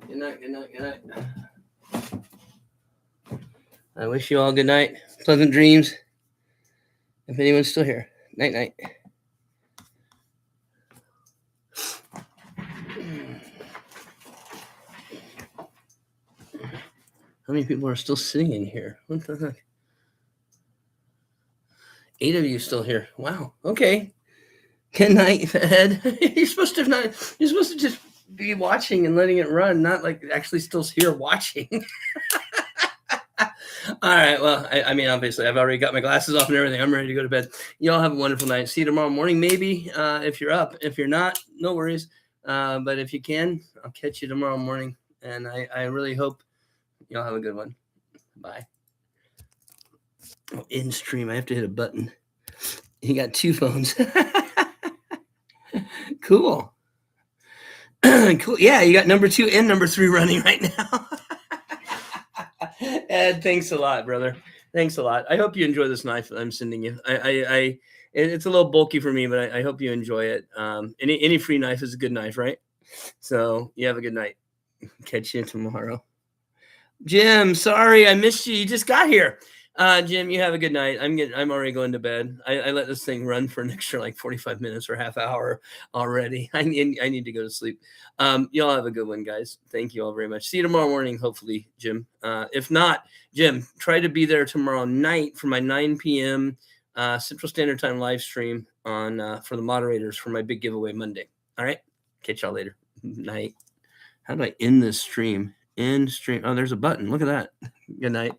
Good night, good night, good night. I wish you all good night. Pleasant dreams. If anyone's still here. Night, night. How many people are still sitting in here? What the heck? 8 of you still here. Wow. Okay. Good night, Ed. You're supposed to not. You're supposed to just be watching and letting it run, not like actually still here watching. All right. Well, I mean, obviously, I've already got my glasses off and everything. I'm ready to go to bed. Y'all have a wonderful night. See you tomorrow morning, maybe, if you're up. If you're not, no worries. But if you can, I'll catch you tomorrow morning. And I really hope y'all have a good one. Bye. Oh, in stream. I have to hit a button. You got 2 phones. Cool. Cool. Yeah, you got number 2 and number 3 running right now. Ed, thanks a lot, brother. Thanks a lot. I hope you enjoy this knife that I'm sending you. It's a little bulky for me, but I hope you enjoy it. Any free knife is a good knife, right? So you have a good night. Catch you tomorrow. Jim, sorry I missed you. You just got here. Jim, you have a good night. I'm already going to bed. I let this thing run for an extra like 45 minutes or half hour already. I need to go to sleep. Y'all have a good one, guys. Thank you all very much. See you tomorrow morning, hopefully, Jim. If not, Jim, try to be there tomorrow night for my 9 p.m. Central Standard Time live stream on for the moderators for my big giveaway Monday. All right. Catch y'all later. Night. How do I end this stream? End stream. Oh, there's a button. Look at that. Good night.